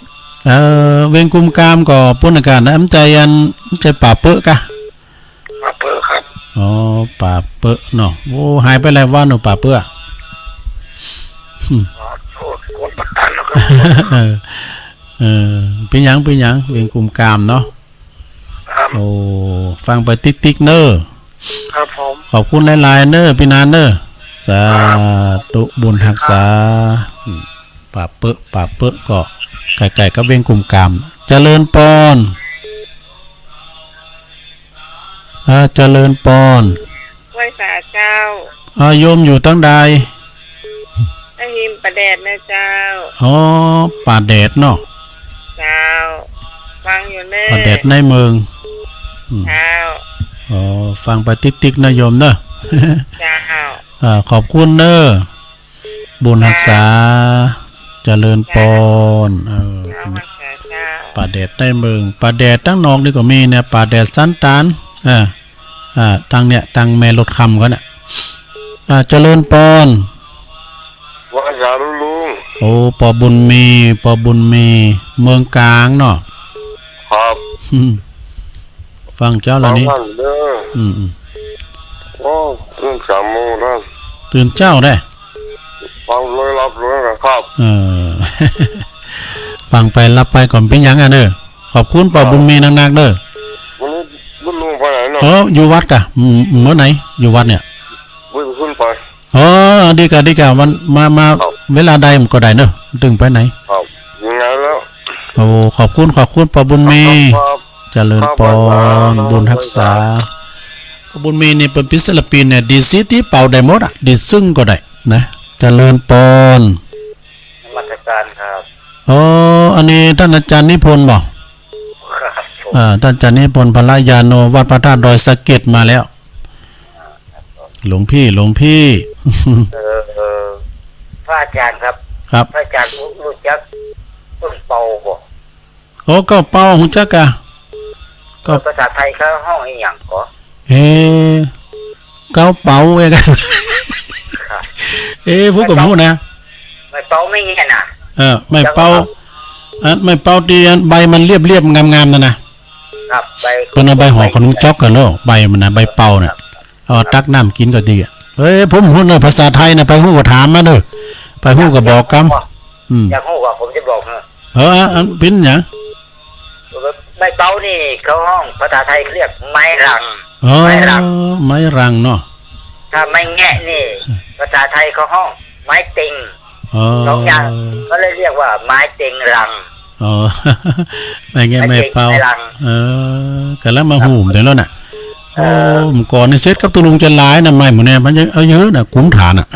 เวียงกุมกามก็ปุ่นอากาศนะใจป่าเปอะกะป่าเปอะครับป่าเปอะเนาะโอ้หายไปแล้วว่าหนูป่าเปอะโทษคนประกันนะครับเป็นหยังเวียงกุมกามเนาะโอ้ฟังไปติ๊กเนอร์ครับผมขอบคุณหลายๆเนอร์พี่นานเนอร์สาธุบุญรักษาป่าเปอะก็ไก่ก็เวียงกุมกามเจริญปอนเจริญปอนไหว้สาเจ้าโยมอยู่ตั้งใดไอหิมประแดดนะเจ้าป่าแดดเนาะเจ้าฟังอยู่เนอะป่าแดดในเมืองเจ้าฟังไปติ๊กนะโยมเนอะเจ้าขอบคุณเนอะบุญรักษาเจริญปอนป่าแดดในเมืองป่าแดดตั้งนอกนี่ก็มีเนี่ยป่าแดดสันตานตั้งแม่รถคำก็เนี่ยเจริญปอนว่าสาลุงโอ้ปอบุญมีเมืองกลางเนาะครับฟังเจ้าแล้วนี่โอ้ตื่น3 โมงแล้วตื่นเจ้าได้ฟังเลยรับเลยครับฟังไปรับไปก่อนเป็นยังเด้อขอบคุณปอบุญมีนักๆเด้อวันนี้บุญลุงไปไหนเนาะอยู่วัดกะเมื่อไหนอยู่วัดเนี่ยบุญขึ้นไปดีกะวันมาเวลาใดมันก็ได้เนอะตึงไปไหนยังไงแล้วโอ้ขอบคุณปอบุญมีเจริญปอนบุญรักษาปอบุญมีนี่เป็นศิลปินเนี่ยดีซิที่เป่าได้หมดดีซึ่งก็ได้นะเจริญปอนมาตรการครับอันนี้ท่านอาจารย์นิพนธ์บอกท่านอาจารย์นิพนธ์พลายาโนวัดพระธาตุดอยสะเก็ดมาแล้วหลวงพี่พระอาจารย์ครับพระอาจารย์รู้จักต้นเปาบ่ก็เปารู้จักกะก็ภาษาไทยเขาห้องอีหยังก็เก้าเปาเองกันพวกผมพูดนะไม่เปาไม่เงี้ยนะไม่เปาดีใบมันเรียบงามๆนะครับเป็นใบห่อขนมจ๊อกกันแล้วใบมันนะใบเปาเนี่ยตักน้ำกินก็ดีผมพูดในภาษาไทยนะไปหู้ก็ถามมาเด้อไปหู้ก็บอกกำอยากหู้ว่าผมจะบอกเป็นหยังใบเปานี่เขาห้องภาษาไทยเรียกไม้รังไม้รังเนาะถ้าไม่แงะนี่ภาษาไทยเขาห้อง ไม้เต็ง อ๋อ สองอย่างก็เลยเรียกว่าไม้เต็งรัง อ๋อ ไม่ไงไม่เป่า ไม้รัง กันแล้วมาหูมแต่แล้วน่ะโอ้มก่อนนี่เซ็ตกับตุลุงจะหลายน่ะไม่หมดเนี่ยมันเอาเยอะน่ะคุ้มฐานอ่ะ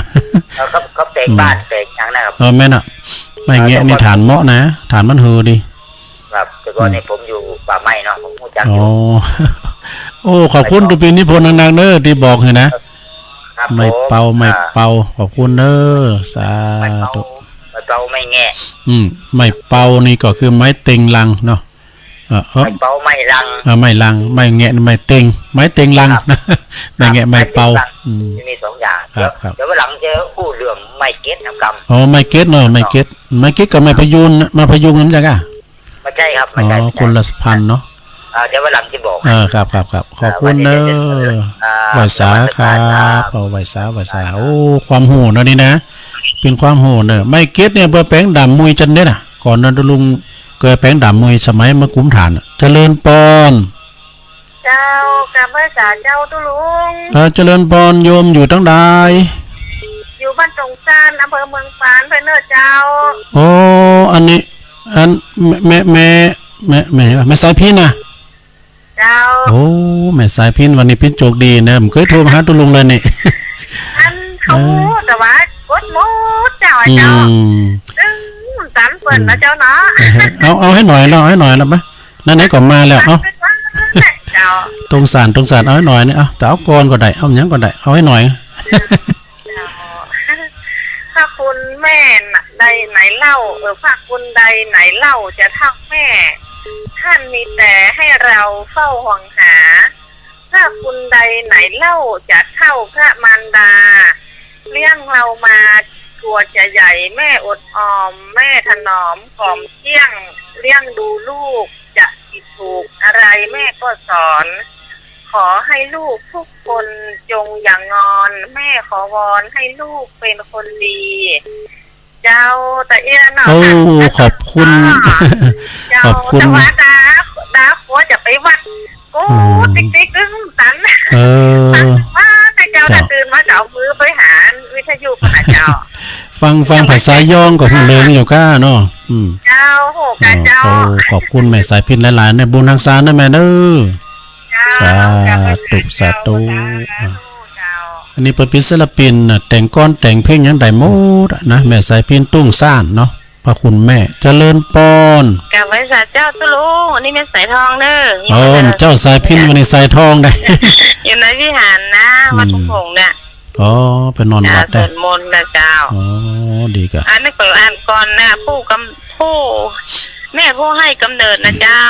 เขาเตะบ้านเตะอย่างนะครับ แม่น่ะไม่แงะนี่ฐานเหมาะนะฐานมันเฮอดี ครับแต่ก่อนนี้ผมอยู่ป่าไม้เนาะผมรู้จักอ อ๋อ ยู่ โอ้ขอบคุณตุปินนิพนธ์นางๆเด้อที่บอกเลยนะครับ ไม่ ผ เป่าไม่เป่าขอบคุณเด้อสา ไม่เป่า ธุ ไม่เป่าไม่แง่ ไม่เป่านี่ก็คือไม้เต็งลังเนาะไม่เป่าไม่รัง ไม่ลังไม่แงะไม่เต็งไม้เต็งลังนะไม่แงะไม่เป่า จะมีสองอย่าง ครับ เดี๋ยววันหลังจะพูดเรื่องไม้เก็ตนะกรรม อ๋อไม่เก็ตเนาะไม่เก็ตกับไม่พยุนมาพยุงน้ำจังอ่ะ ไม่ใช่ครับ อ๋ ไม่ใช่ อคนละพันเนาะ เดี๋ยววันหลังจะบอก ครับขอบคุณเด้อไหวสาครับเอาไหวสาโอ้ความโหดเนาะนี่นะเป็นความโหดเนอะไม่เก็ตเนี่ยเบอร์แป้งดำมวยจันเนี่ยน่ะก่อนนั้นลุงเกิดแป้งดำมวยสมัยมาคุ้มฐานเจริญปอน เจ้ากับภาษาเจ้าตุลุง เจริญปอนโยมอยู่ตั้งใด อยู่บ้านตรงซานอำเภอเมืองปานเพื่อนเนอเจ้า โอ้อันนี้อันแม่สายพินนะ เจ้า โอ้แม่สายพินวันนี้พินโจกดีนะผมเคยโทรมาหาตุลุงเลยนี่ อันเขาแต่ว่ากดโมดเจ้าไอ้เจ้าตันเปิดนะเจ้าเนาะ เอาให้หน่อยเนาะให้หน่อยแล้วไหมนั่นไหนก่อนมาแล้วเอา เจ้า ตรงสารเอาให้หน่อยนี่เอาแต่เอาก่อนก็ได้เอาอย่างก็ได้เอาให้หน่อย ถ้าคุณแม่ใดไหนเล่าพระคุณใดไหนเล่าจะเท่าแม่ ท่านมีแต่ให้เราเฝ้าห่วงหาถ้าคุณใดไหนเล่าจะเท่าพระมารดาเลี้ยงเรามาตัวจะใหญ่แม่อดออมแม่ถนอมกล่อมเที่ยงเลี้ยงดูลูกจะผิดถูกอะไรแม่ก็สอน ขอให้ลูกทุกคนจงอย่างงอนแม่ขอวอนให้ลูกเป็นคนดี เจ้าแต่เอี้ยนเนาะ โอ้ขอบคุณ เจ้า ขอบคุณ แต่ว่าดาขัวจะไปวัดโอ้ติ๊กตึ้งตันว่าแต่เจ้าจะตื่นมาเจ้ามือไปหาวิทยุขนาดเจ้า ฟังภาษายองกับหุ่นเลิงอยู่ก้าเนาะเจ้าโหกาเจ้า โอ้ขอบคุณแม่สายพินหลายๆในบุญทางสารนะแม่เด้อสาธุอันนี้เป็นศิลปินแต่งก้อนแต่งเพลงยังได้หมดนะแม่สายพินตุ้งซ่านเนาะพระคุณแม่เจริญปอน กับไว้สาเจ้าตุลุงอันนี้เป็นสายทองเด้อ โอ้เจ้าสายพินวันนี้สายทองได้ อยู่ในวิหารนะวัดทุ่งผงเนี่ย อ๋อเป็นนอนวัด ส ได้ วดมนต์นะเจ้า อ๋อดีกะ อันนี้เปิดอ่านก่อนนะผู้แม่ผู้ให้กำเนิดนะเจ้า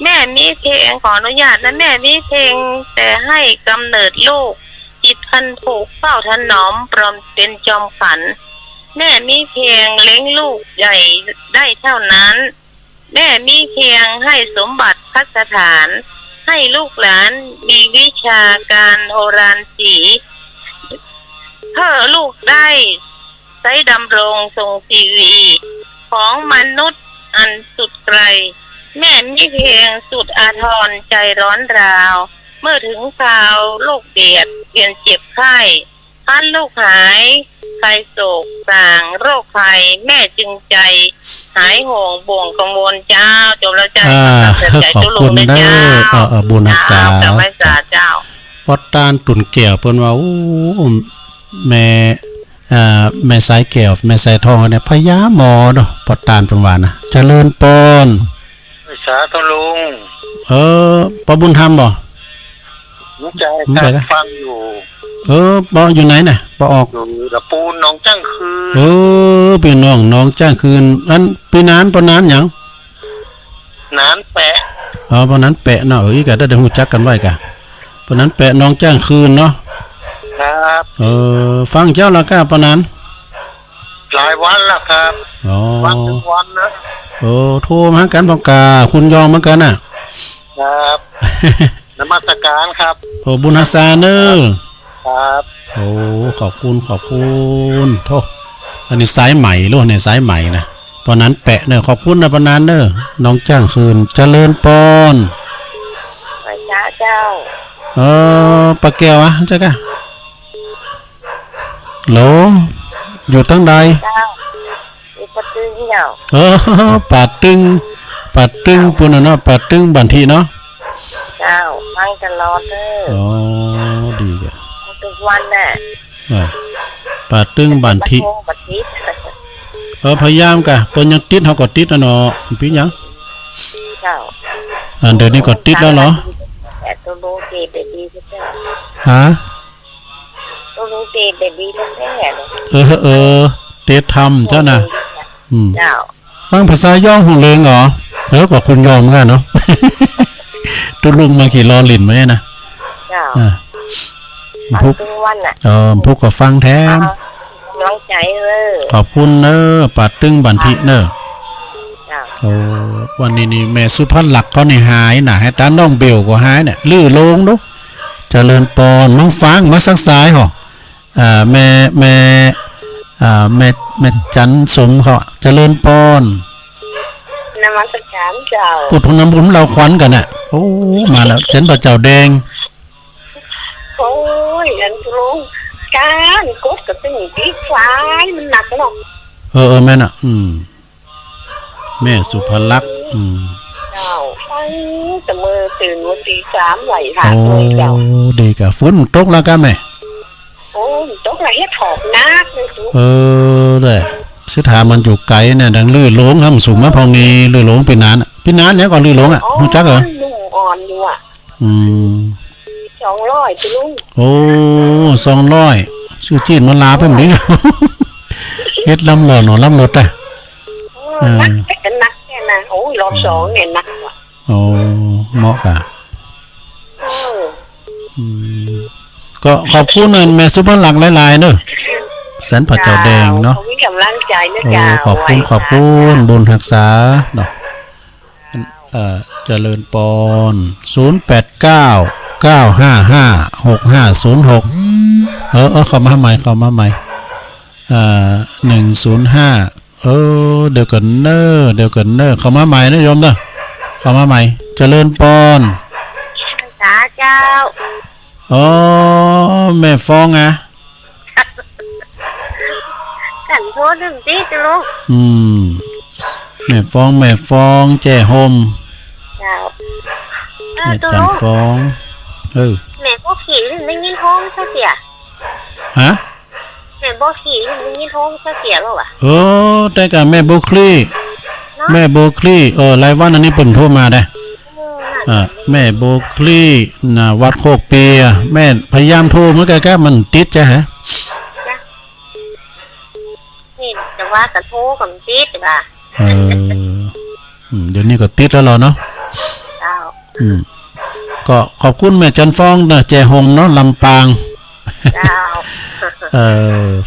แม่มีเพลงขออนุญาตนะแม่มีเพลงแต่ให้กำเนิดลูกจิตพันผูกเฝ้าถนอมปลอมเป็นจอมฝันแม่มีเพียงเลี้ยงลูกใหญ่ได้เท่านั้นแม่มีเพียงให้สมบัติพัฒฐานให้ลูกหลานมีวิชาการโอรานสีเพื่อลูกได้ใช้ดำรงทรงชีวีของมนุษย์อันสุดไกลแม่มีเพียงสุดอาทรใจร้อนราวเมื่อถึงคราวโรคเบียดเปลี่ยนเจ็บไข้ท่านลูกหายใครโศกสางโรคภัยแม่จึงใจหายห่วงบ่วงกังวลเจ้าจบแล้วจ้าขอบคุณเด้อบุญรักษา กับไว้สาเจ้า ปอดตานตุ่นแก้วเพิ่นว่าโอ้แม่แม่สายแก้วแม่สายทองเนี่ยพญาหมอเนาะปอดตานเพิ่นว่านะเจริญปอนสาธุลุงปอบุญธรรมบ่รู้ใจฟังอยู่ปออยู่ไหนน่ะปอออกอยู่ตะปูนน้องจ้างคืนเป็นน้องจ้างคืนนั้นปีนั้นปอนั้นหยังนานแปะปอนั้นแปะเนาะอีกะได้ฮู้จักกันไว้กะปอนั้นแปะน้องจ้างคืนเนาะครับฟังเจ้าละกะปอนั้นหลายวันแล้วครับวันถึงวันนะโทรมากันพกาคุณยองเหมือนกันน่ะครับนมัสการครับบุญรักษาเด้อครับขอบคุณโทษอันนี้สายใหม่ลูกเนี่ยสายใหม่นะปอนั้นแปะเด้อขอบคุณนะปอนั้นเด้อน้องจ้างคืนเจริญปอนพระเจ้าปลาแก้วอ่ะเจ้ากะ โหลอยู่ตั้งใด เจ้าอีปะตึงเจ้า ป่าตึงปุ่นน่ะเนาะป่าตึงบันทีเนาะ เจ้าฟังตลอดเด้อ อ๋อดีแก ทุกวันน่ะ ป่าตึงบันที บัดนี้ พยายามกะเปิ้นยังติดเฮาก็ติดน่ะเนาะพี่หยัง เจ้า เดี๋ยวนี้ก็ติดแล้วเหรอ แต่ตัวลูกเจ็บได้ดีเจ้า ฮะ ตัวลูกเจ็บได้ดีแท้ๆเลย เตทำเจ้าน่ะเจ้า ฟังภาษาย่องของเลงเหรอกว่าคุณยอมกันเนาะ ตุลุงมาขี่รอหลินไหมนะ เจ้า พวก ทุกวันน่ะ พวกก็ฟังแท้ กำลังใจเลย ขอบคุณเนอปัดตึงบันทิเนอ เจ้า โอ้วันนี้นี่แม่สุพันหลักเขานี่หายน่ะให้ตาน้องเบลก็หายเนี่ยลื้อลงดูเจริญปอนน้องฟังมาสักสายหรอแม่จันสมเขาเจริญปอน นมัสการเจ้า ปุถุน้ำบุญเราควันกันน่ะโอ้มาแล้วเส้นพระเจ้าแดง โอ้ยอันลุงการกดกับสิ่งที่คล้ายมันหนักเนาะ แม่น่ะแม่สุภลักษณ์เจ้าฟังแต่มือตื่นวันที่3ไหลหา โอ้ เลยเจ้า ดีกะฝนตกแล้วกันแม่ โอ้ยตกอะไรเฮ็ดหอบนักเลยสุ เลยสถานมันอยู่ไกลเนี่ยดังลื่อหลงห้ำสูงมาพองนี้ลื่อหลงเป็นนานพี่นานเนี่ยก่อนลื่อหลงรู้จักเหรอ ลุงอ่อนอยู่200ตุลุง โอ้200ชื่อจีนมันลาไปหมดนี่เฮ็ดลำหล่อหนอลำรถอ่ะนักแต่นักแค่นะโอ้ยรอบ2เนี่ยนักว่ะ โอ้เหมาะกะก็ขอบคุณแม่สุภาพหลักหลายๆเนอะแสนพระเจ้าแดงเนาะ มีกำลังใจนะ โอ้ จ้า ขอบคุณบุญรักษาเนาะเจริญปอน089 955 6506เข้ามาใหม่105เดี๋ยวกันเนอเข้ามาใหม่นะโยมเด้อเข้ามาใหม่เจริญปอนจ้าเจ้าแม่ฟองกันโทษดึงตีจ้ะลูกแม่ฟองแจ้โฮมเจ้าแม่จันฟองแม่บ่ขี่หรือไม่ยินท้องซะเสียฮะแม่บ่ขี่หรือไม่ยินท้องซะเสียแล้วอ่ะได้กับแม่โบคลี่รายวันอันนี้เปิ่นโทรมาได้แม่โบคลี่น่ะวัดโคกเปียแม่พยายามโทรเมื่อกี้มันติดจ้ะฮะนี่จะว่ากันโทรกันติดป่ะเดี๋ยวนี้ก็ติดแล้วเนาะก็ขอบคุณแม่จันฟองนะแจหงเนาะลำปาง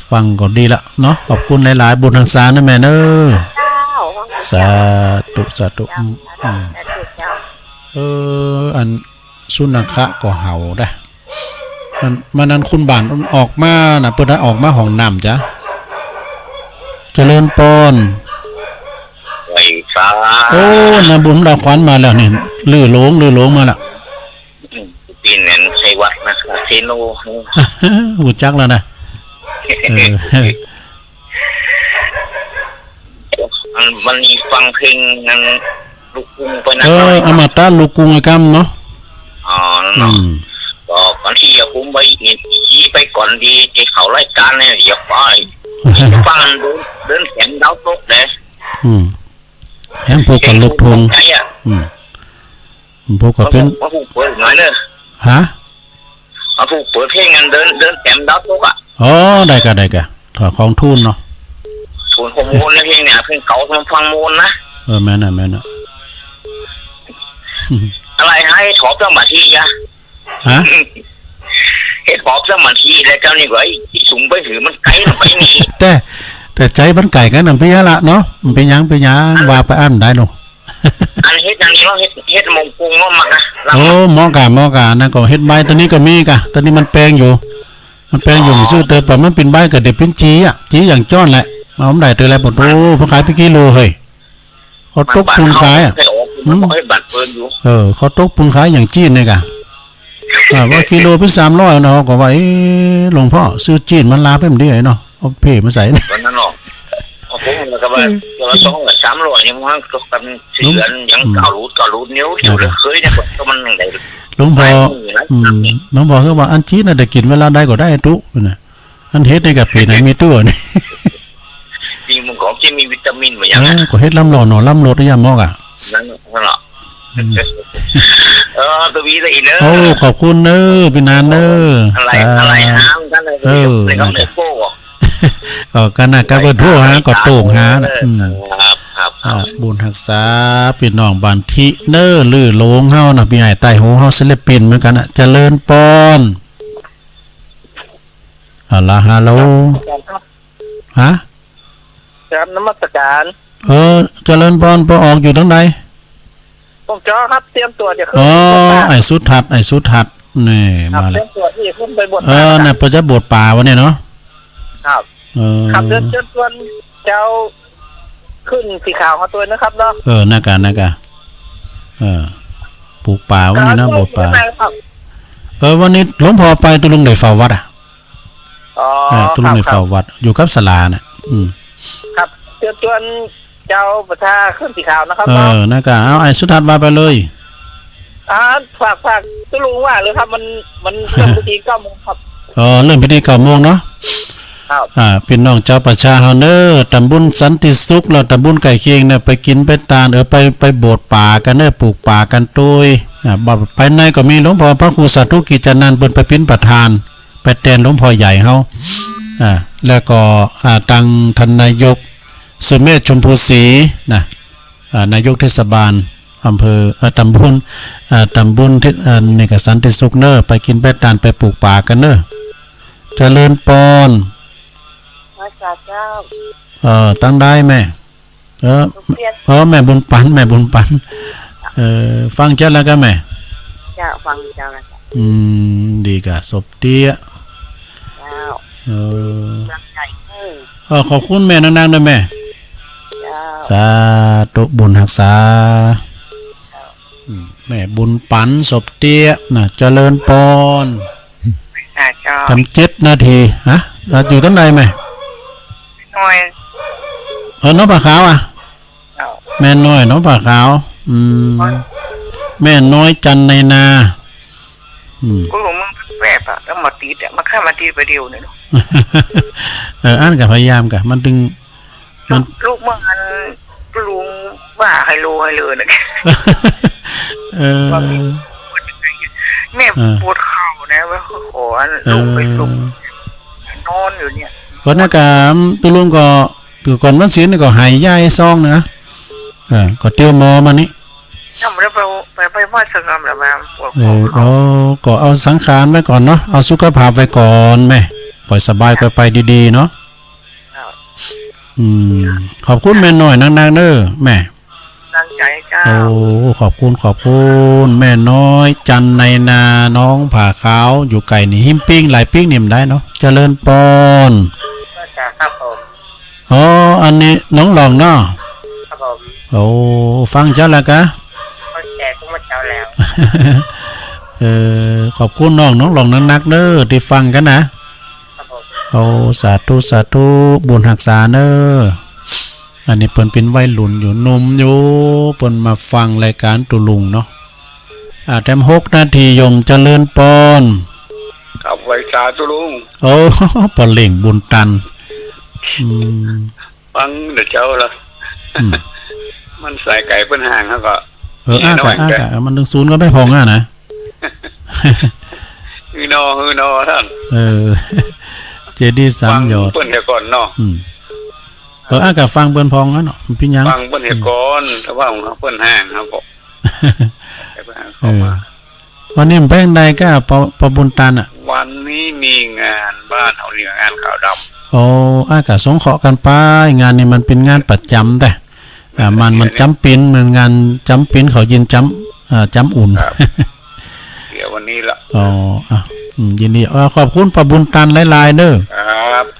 ฟังก็ดีละเนาะขอบคุณหลายๆบุญทางสารนะแม่เนอะสาธุอันสุนัขะก็เห่าได้มันนั้นคุณบ้านออกมาน่ะเพิ่นออกมาห้องน้ำจ้ะเจริญปอนไว้ฟ้านะบุญดาวขวัญมาแล้วนี่ลื่อหลงมาแล้วปีนั้นใช้วัดนะเซโนหูจักแล้วนะวันนี้ฟังเพลงนั้นลูกกรุงไปนะอมตะลูกกรุงไอ้กำเนาะเนาะก็ก่อนที่จะคุ้มไปที่ไปก่อนดีที่เขารายการเนี่ยอย่าไปฟังเดินแขนดาวตกเลยแห่งพวกกับลูกทงพวกกับเป็นมาผูกเปิดหน่อยเนอะฮะมาผูกเปิดเพลงกันเดินแขนดาวตกได้กะถอดของทุนเนาะทุนของมูลในเพลงเนี่ยเพลงเก่าทำฟังมูลนะแม่น่ะอะไรให้ถอบเรื่องบัตรทีอะฮะเฮ็ดถอบเรื่องบัตรทีแล้วเจ้านี่ก็ที่สูงไปถือมันไกลไปนี่แต่ใจมันไก่กันนั่นไปยะละเนาะมันเป็นยังว่าไปอ่านได้เนาะอันเฮ็ดอย่างนี้เราเฮ็ดมงกุงก็มักนะหมอกานะก็เฮ็ดใบตัวนี้ก็มีกะตัวนี้มันแปลงอยู่ซื่อเติบมันเป็นใบก็เด็ดเป็นจีอย่างจ้อนแหละมาผมได้ตัวแล้วปะโตพอขายไปกิโลเฮ้ยเขาตกปูนขายมันบ่ให้บัตรเปิ้นอยู่เขาตกปูนขายอย่างจีนนี่กะ ว่ากิโลเป็น300เนาะก็ว่าหลวงพ่อซื้อจีนมันลาไปมันได้เนาะเอาเพมาใส่นี่ ตอนนั้นเนาะผมก็ว่าต้อง300ยังมันก็กันเสือนยังเก่ารูดนิ้วอยู่เลยเคยเนี่ยก็มันยังไง หลวงพ่อหลวงพ่อคือว่าอันจีนน่ะได้กินเวลาใดก็ได้ตุน่ะอันเฮ็ดในกะปิน่ะมีตัวนี่ จริงมันของที่มีวิตามินเหมือนอย่างนั้น ก็เฮ็ดลำหล่อหนอลำรถได้ยามอกอ่ะ นั่นเนาะตัววีเลยเนอะ โอ้ขอบคุณเด้อพี่นานเด้อ อะไรห้ามกันเลยเลยก็เลยโป้ กันน่ะก็เบิ่นโทรหาก็โต่งหาน่ะครับบุญรักษาพี่น้องบ้านทิเนอร์ลือโลงเฮาน่ะพี่ใหญ่ใต้หูเฮาศิลปินเหมือนกันน่ะเจริญปอนฮัลโหลฮะ ครับนมัสการ เจริญปอนบ่ออกอยู่ทางใด ผมจอครับเตรียมตัวจะขึ้น ไอ้สุทัศน์นี่มา เต แล้ รียว มตัวที่ขึ้นไปบน น่ะเพิ่นจะบวชป่าวันนี้เนาะ ครับครับเชิญชวนเจ้าขึ้นสีขาวมาตัวนะครับเนาะน่ากะปลูกป่าวันนี้นะบวชป่าวันนี้หลวงพ่อไปตุลุงได้เฝ้าวัดตุลุงได้เฝ้าวัดอยู่กับศาลาน่ะครับเชิญชวนเจ้าประชาขึ้นสีขาวนะครับน่ากะเอาไอ้สุทัศน์มาไปเลยฝากตุลุงว่าเลยครับมันเริ่มพิธี9 โมงครับเริ่มพิธี9 โมงเนาะพี่น้องเจ้าประชาเฮาเนอตำบลสันติสุขแล้วตำบลไก่เคียงเนี่ยไปกินไปตาลไปโบสถ์ป่ากันเนอปลูกป่ากันตุยภายในก็มีหลวงพ่อพระครูสาธุกิจนันท์เปิ้นไปเป็นประธานไปแทนหลวงพ่อใหญ่เฮาแล้วก็ทางท่านนายกสุเมธชมพูศรีนะนายกเทศบาลอำเภอตำบลที่นี่ก็สันติสุขเนอไปกินไปตาลไปปลูกป่ากันเนอเจริญปอนเจ้าตั้งได้แม่แม่บุญปันฟังจัดแล้วก็แม่จ้าฟังเจ้าแล้วดีกะศพเตี้ยเจ้ารักใจขอบคุณแม่นางๆด้วยแม่สาธุบุญรักษาแม่บุญปันศพเตี้ยน่ะเจริญปอนทำ7 นาทีฮะอยู่ตั้งใดแม่น้อยน้องปลาขาวแม่น้อยน้องปลาขาวแม่น้อยจันในนากูรู้มึงแปบแล้วมาตีมาฆ่ามาตีไปเดียวเนี่ยอ่านกับพยายามกับมันดึงมันลูกมันลุงว่าให้รู้ให้เลยนะแม่ปวดเข่านะว่าขอลุงไปลุงนอนอยู่เนี่ยก่อนหน้ากับตุลุงก็คือก่อนวันศีลก็หายย่ายซองนะก็เตี้ยวมอมานี่ทำแล้วไปว่าสงบแล้วมาปวดก็เอาสังขารไว้ก่อนเนาะเอาสุขภาพไว้ก่อนแม่ปล่อยสบายก็ไปดีๆเนาะขอบคุณแม่น้อยนางๆเด้อแม่ตั้งใจเจ้าขอบคุณแม่น้อยจันในนาน้องผ่าขาวอยู่ไก่นี่หิมปิ้งหลายปิ้งนิ่มได้เนาะเจริญปอนครับผมอันนี้น้องหลองเนาะครับผมฟังเจ้าแล้วกะแก่กูมาเจ้าแล้วขอบคุณน้องหลองนักๆเด้อที่ฟังกันนะสาธุบุญรักษาเด้ออันนี้เปิ้นเป็นวัยรุ่นอยู่หนุ่มอยู่เปิ้นมาฟังรายการตุลุงเนาะแถม6 นาทียงเจริญปอนกับไว้สาตุลุงปอเล่งบุญตันฟังเดี๋ยวเจ้าละมันใส่ไก่เปิ้นห่างแล้วก็มันถึง0ก็ไม่พองนะฮือนอท่านเจดี3 ยอดเปิ้นเดี๋ยวก่อนเนาะกับฟังเปิ้นพองแล้วเนาะพี่ยังฟังเปิ้นเดี๋ยวก่อนถ้าว่าของเปิ้นห่างครับผมวันนี้แป้งใดก็ปบุญตันวันนี้มีงานบ้านเฮาเรียกงานขาวดำกับสงเคราะห์กันไปงานนี้มันเป็นงานประจำแต่มันจำเป็นมันงานจำเป็นเขายินจำอุ่นเดี๋ยววันนี้ละยินดีขอบคุณปบุญตันหลายๆเด้อ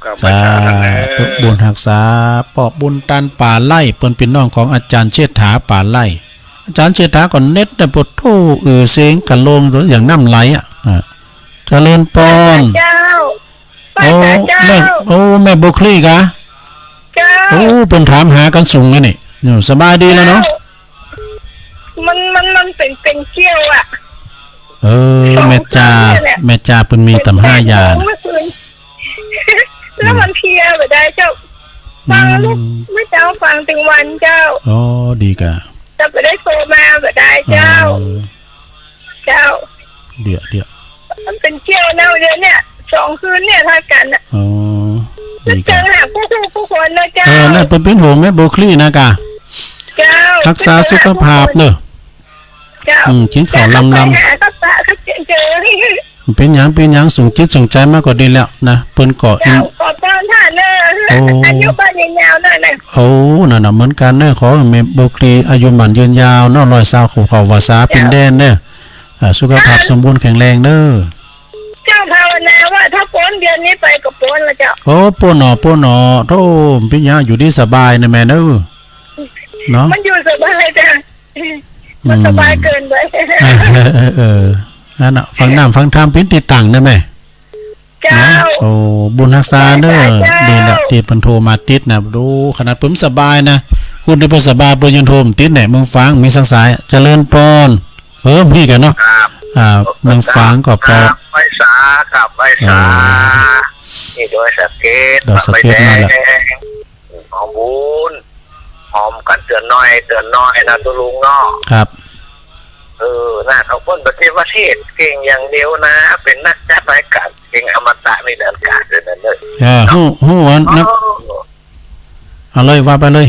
ครับสาธุบุญรักษาปอบุญตันป่าไร่เปิ้นเป็นน้องของอาจารย์เชษฐาป่าไร่อาจารย์เชษฐาก่อนเน็ตได้ปดโธเสียงกะโลงหรืออย่างน้ำไหล เจริญปอน เจ้าไป โอ้ เจ้า แม่โอ้แม่โบคลี่กะ เจ้า โอ้เพิ่นถามหากันสูงเลยนี่อยู่สบายดีแล้วเนาะ มันเป็นเกี้ยวอ่ะ เออแม่จ่าเพิ่นมีตำ5ยา เมื่อคืนแล้วมันเพลียแบบได้เจ้าฟังลูกไม่เจ้าฟังถึงวันเจ้า อ๋อดีกะ จะไปได้โทรมาแบบได้เจ้า เจ้า เดี๋ยว มันเป็นเกี้ยวเน่าเดือนเนี่ย2 คืนเนี่ยถ้ากันอ่ะ อ๋อ จะ ดี เจ กะ อหาผู้คนนะเจ้า นั่นเป็นห่วงแม่โบคลี่นะกะ เจ้า รักษาสุขภาพเด้อ เจ้า กินข้าวลำ หาก็ตาเขาเจอ เป็นหยังสูงจิตสูงใจมากกว่าดีแล้วนะเปิ้นก็อิ เจ้าน ขอต้อนท่านเนอะอายุบ้านยาวๆหน่อยนะ โอ้นั่นน่ะเหมือนกันเด้อขอให้แม่โบคลี่อายุมั่นยืนยาวเนาะ120เขาวาษาเป็นแดนเด้อสุขภาพสมบูรณ์แข็งแรงเด้อ เจ้าภาวนาว่าถ้าพ้นเดือนนี้ไปก็พ้นแล้วเจ้า โอ้ปนอโธ่เป็นหยังอยู่ดีสบายนะแม่เด้อเนาะ มันอยู่สบายจ้ะมันสบายเกินไป นั่นน่ะฟังน้ำฟังธรรมเป็นติดตั้งนะแม่ เจ้า โอ้บุญรักษาเด้อดีละที่เพิ่นโทรมาติดนะดูขนาดผมสบายนะคุณที่เพิ่นสบายเพิ่นยังโทรมาติดเนี่ยเมืองฟังมีสังสายเจริญปอนพี่กันเนาะ ครับ เมืองฟังก็พอ ไปสาครับไปสานี่โดยสเก็ต ดอกสะเก็ตนั่นแหละ หอมบุญหอมกันเตือนน้อยนะตัวลุงเนาะ ครับ น่าเขาพ้นประเทศเก่งอย่างเดียวนะ เป็นนักจัดรายการเก่งอมตะในเดินการเดินนั่นเลย ฮู้อันนักเอาเลยว่าไปเลย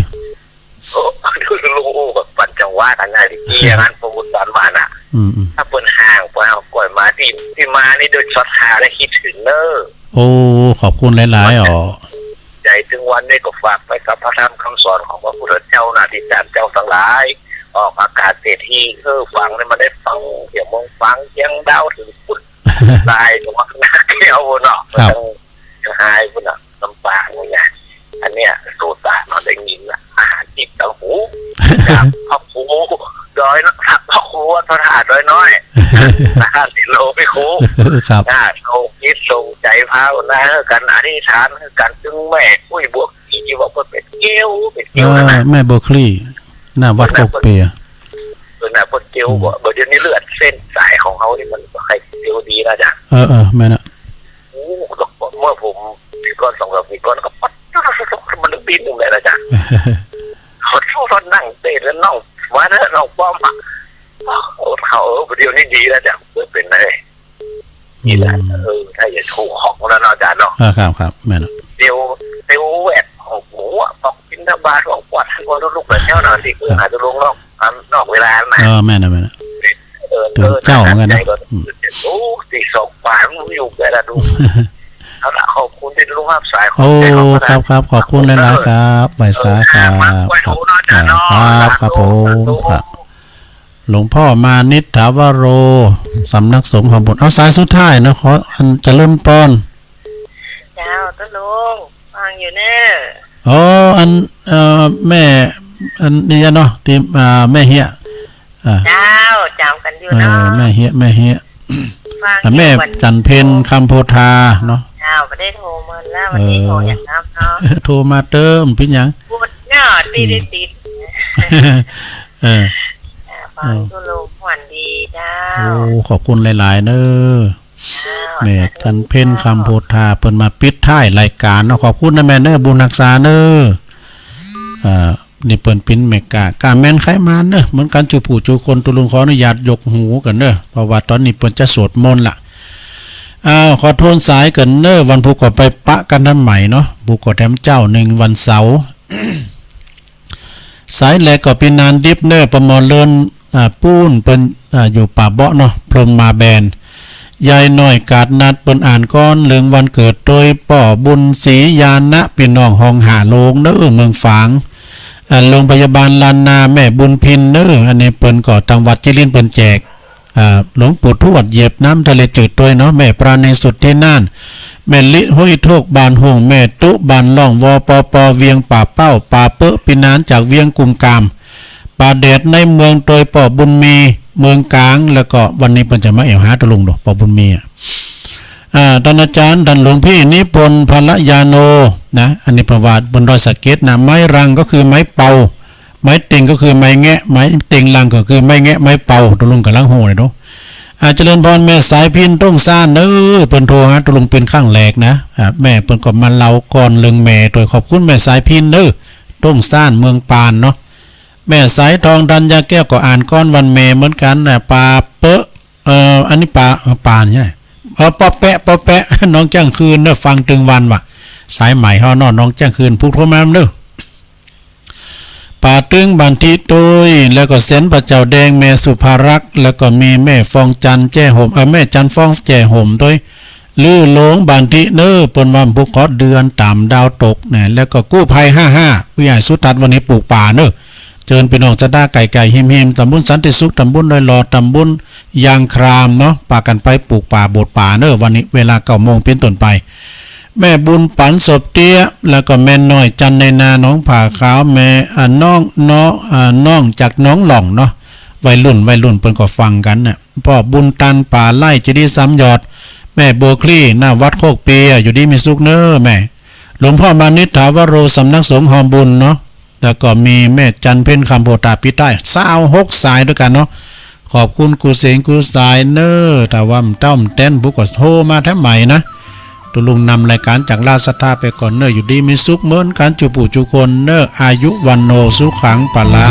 โอ้ดูลุงแบบปั่นจังหวะกันนะที่อย่างนั้นประมุขตอนมาน่ะ ถ้าเปิดห่างไปเอาก่อยมาที่มานี่โดยช็อตหาและคิดถึงเนอ โอ้ขอบคุณหลายๆใจถึงวันนี้ก็ฝากไปกับพระธรรมคำสอนของพระพุทธเจ้านะที่จารย์เจ้าทั้งหลายออกอากาศเศรษฐีฟังเนี่ยมันได้ฟังเดี๋ยวมองฟังยังดาวถึงพุทธตายหนักนักเที่ยวเนาะจะหายพุ่นอ่ะลำปางเนี่ยอันเนี้ยโซตาเราได้ยินอ่ะอาหารจิตตังหูจากพ่อครูดอยนะครับพ่อครูวัดพระธาตุดอยน้อย50 โลไปครู ครับส่งคิดส่งใจพาวนะกันอธิษฐานกันจึงแม่คุยบวกที่บอกว่าเป็นเกลียวนะ แม่โบคลี่หน้าวัดโคกเปียนะพอเกลียวบ่เดี๋ยวนี้เลือดเส้นสายของเขานี่มันใครเกลียวดีนะจ๊ะแม่น่ะเมื่อผมปีก้อน2 ปีก้อนก็ปัดมันลึกปีนึงเลยนะจ๊ะเขาชอบนั่งเตะแล้วน้องว่านะน้องป้อมเขาเดี๋ยวนี้ดีแล้วจ๊ะเป็นไงนี่แหละถ้าอย่าถูกของแล้วเนาะจ๊ะเนาะครับแม่น่ะเดี๋ยวแหวกของหมูบอกกินทั้งบาทของปอดทั้งคนลูกแบบเจ้าหน่อยสิอาจจะลงนอกเวลาไหนแม่น่ะเตือนเจ้าเหมือนกันนะโอ้42 บาทมันอยู่แค่ละดูเอาละขอบคุณที่รู้ภาพสายโอ้ครับขอบคุณหลายๆครับไหวสาครับครับผมครับหลวงพ่อมานิถาวโรสำนักสงฆ์ของบุญเอาสายสุดท้ายนะขออันเจริญปอนเจ้าต้นลุงฟังอยู่เนอะอันแม่อันนี้เนาะที่แม่เฮียเจ้าจำกันอยู่เนาะแม่เฮียแม่จันเพนคำโพธาเนาะเจ้าไม่ได้โทรมาแล้ววันนี้โทรอย่างนับเนาะโทรมาเติมพี่ยังพูดเนาะติดฟังต้นลุงหวันดีเจ้าขอบคุณหลายๆเนอะแม่จันเพนคำโพธาเพิ่นมาปิดท้ายรายการเนาะขอบคุณนะแม่เนอะบุญรักษาเนอะนี่เปิ้นปิ้นเมกาแม่นไขมาเนอะเหมือนกันจูผู้จูคนตุลุงขออนุญาตยกหูกันเนอะเพราะว่าตอนนี้เปิ้นจะสวดมนต์ล่ะขอโทษสายกันเนอะวันพุธก็ไปปะกันนั้นใหม่เนาะบุกก็แถมเจ้า1วันเสาร์ สายแลก็เป็นนานดิบเนอะประมอเลินปูนเปิ้นอยู่ป่าเบาะเนาะพรหมมาแบนยายน้อยกาดนัดเปิ้นอ่านก้อนเรื่องวันเกิดโดยป่อบุญศรียานะพี่น้องห้องหาโลงเนอะเมืองฝางโรงพยาบาลลานนาแม่บุญพินเนอะอันนี้เปิ้นก็ทางวัดจิรินเปิ้นแจกหลวงปู่ทวดเหยียบน้ำทะเลจืดด้วยเนาะแม่ปราณีสุดที่น่านแม่ลิห้อยโทกบานห่วงแม่ตุบานล่องวปปเวียงป่าเป้าป่าเปอะปีนานจากเวียงกุมกามป่าเดดในเมืองโดยป่อบุญมี เมืองกลางแล้วก็วันนี้เพิ่นจะมาแอวหาตะลุงดอกปอบุญมีท่านอาจารย์ท่านหลวงพี่นิพนธ์พลยาโนนะอันนี้ประวัติบนดอยสะเก็ดนะไม้รังก็คือไม้เป่าไม้เต็งก็คือไม้แงะไม้เต็งรังก็คือไม้แงะไม้เป่าตะลุงกับลังโหเลยเนาะเจริญพรแม่สายพินต้องซ่านเเพิ่นโทรหาตะลุงเป็นข้างแรกนะแม่เพิ่นก็มาเล่าก่อนเรื่องแม่โดยขอบคุณแม่สายพินต้องซ่านเมืองปานเนาะแม่สายทองดันยาแก้วก็อ่านก้อนวันแม่เหมือนกันนะปลาเปอะอันนี้ปานใช่ไหมปอแปะน้องแจ้งคืนเนอะฟังตึงวันว่ะสายใหม่เฮานอนน้องแจ้งคืนผู้โทรมาเด้อป่าตึงบันทิตุยแล้วก็เซนพระเจ้าแดงแม่สุภารักษ์แล้วก็มีแม่ฟองจันแจ้ห่มแม่จันฟองแจ้ห่มด้วยลื้อหลงบันทิเนอปนวันภูเขาเดือนต่ำดาวตกเนี่ยแล้วก็กู้ภัย55ผู้ใหญ่สุทัศน์วันนี้ปลูกป่าเนอะเจิญเป็นออกจะได้ไก่หิมตำบลสันติสุขตำบลดอยหลอดตำบลยางครามเนาะปากันไปปลูกป่าโบดป่าเนอะวันนี้เวลา9 โมงเป็นต้นไปแม่บุญปันศพเตี้ยแล้วก็แม่น้อยจันในนาน้องผ่าขาวแม่น้องจากน้องหล่องเนาะวัยรุ่นเพิ่นก็ฟังกันน่ะพ่อบุญตันป่าไล่จะดีซ้ำยอดแม่โบคลี่หน้าวัดโคกเปียอยู่ดีมีสุขเนอแม่หลวงพ่อมานิษฐาวโรสำนักสงฆ์หอมบุญเนาะแล้วก็มีแม่จันเพ็ญคำโพตาพิใต้26 สายด้วยกันเนาะขอบคุณกูเสงกูสายเนอแต่ว่าต้อมเต้นบุกก็โทรมาแท้ใหม่นะตุลุงนำรายการจากราชสถาไปก่อนเนออยู่ดีมีสุขเหมือนกันจูปู่จูคนเนออายุวันโนสุขังปะลา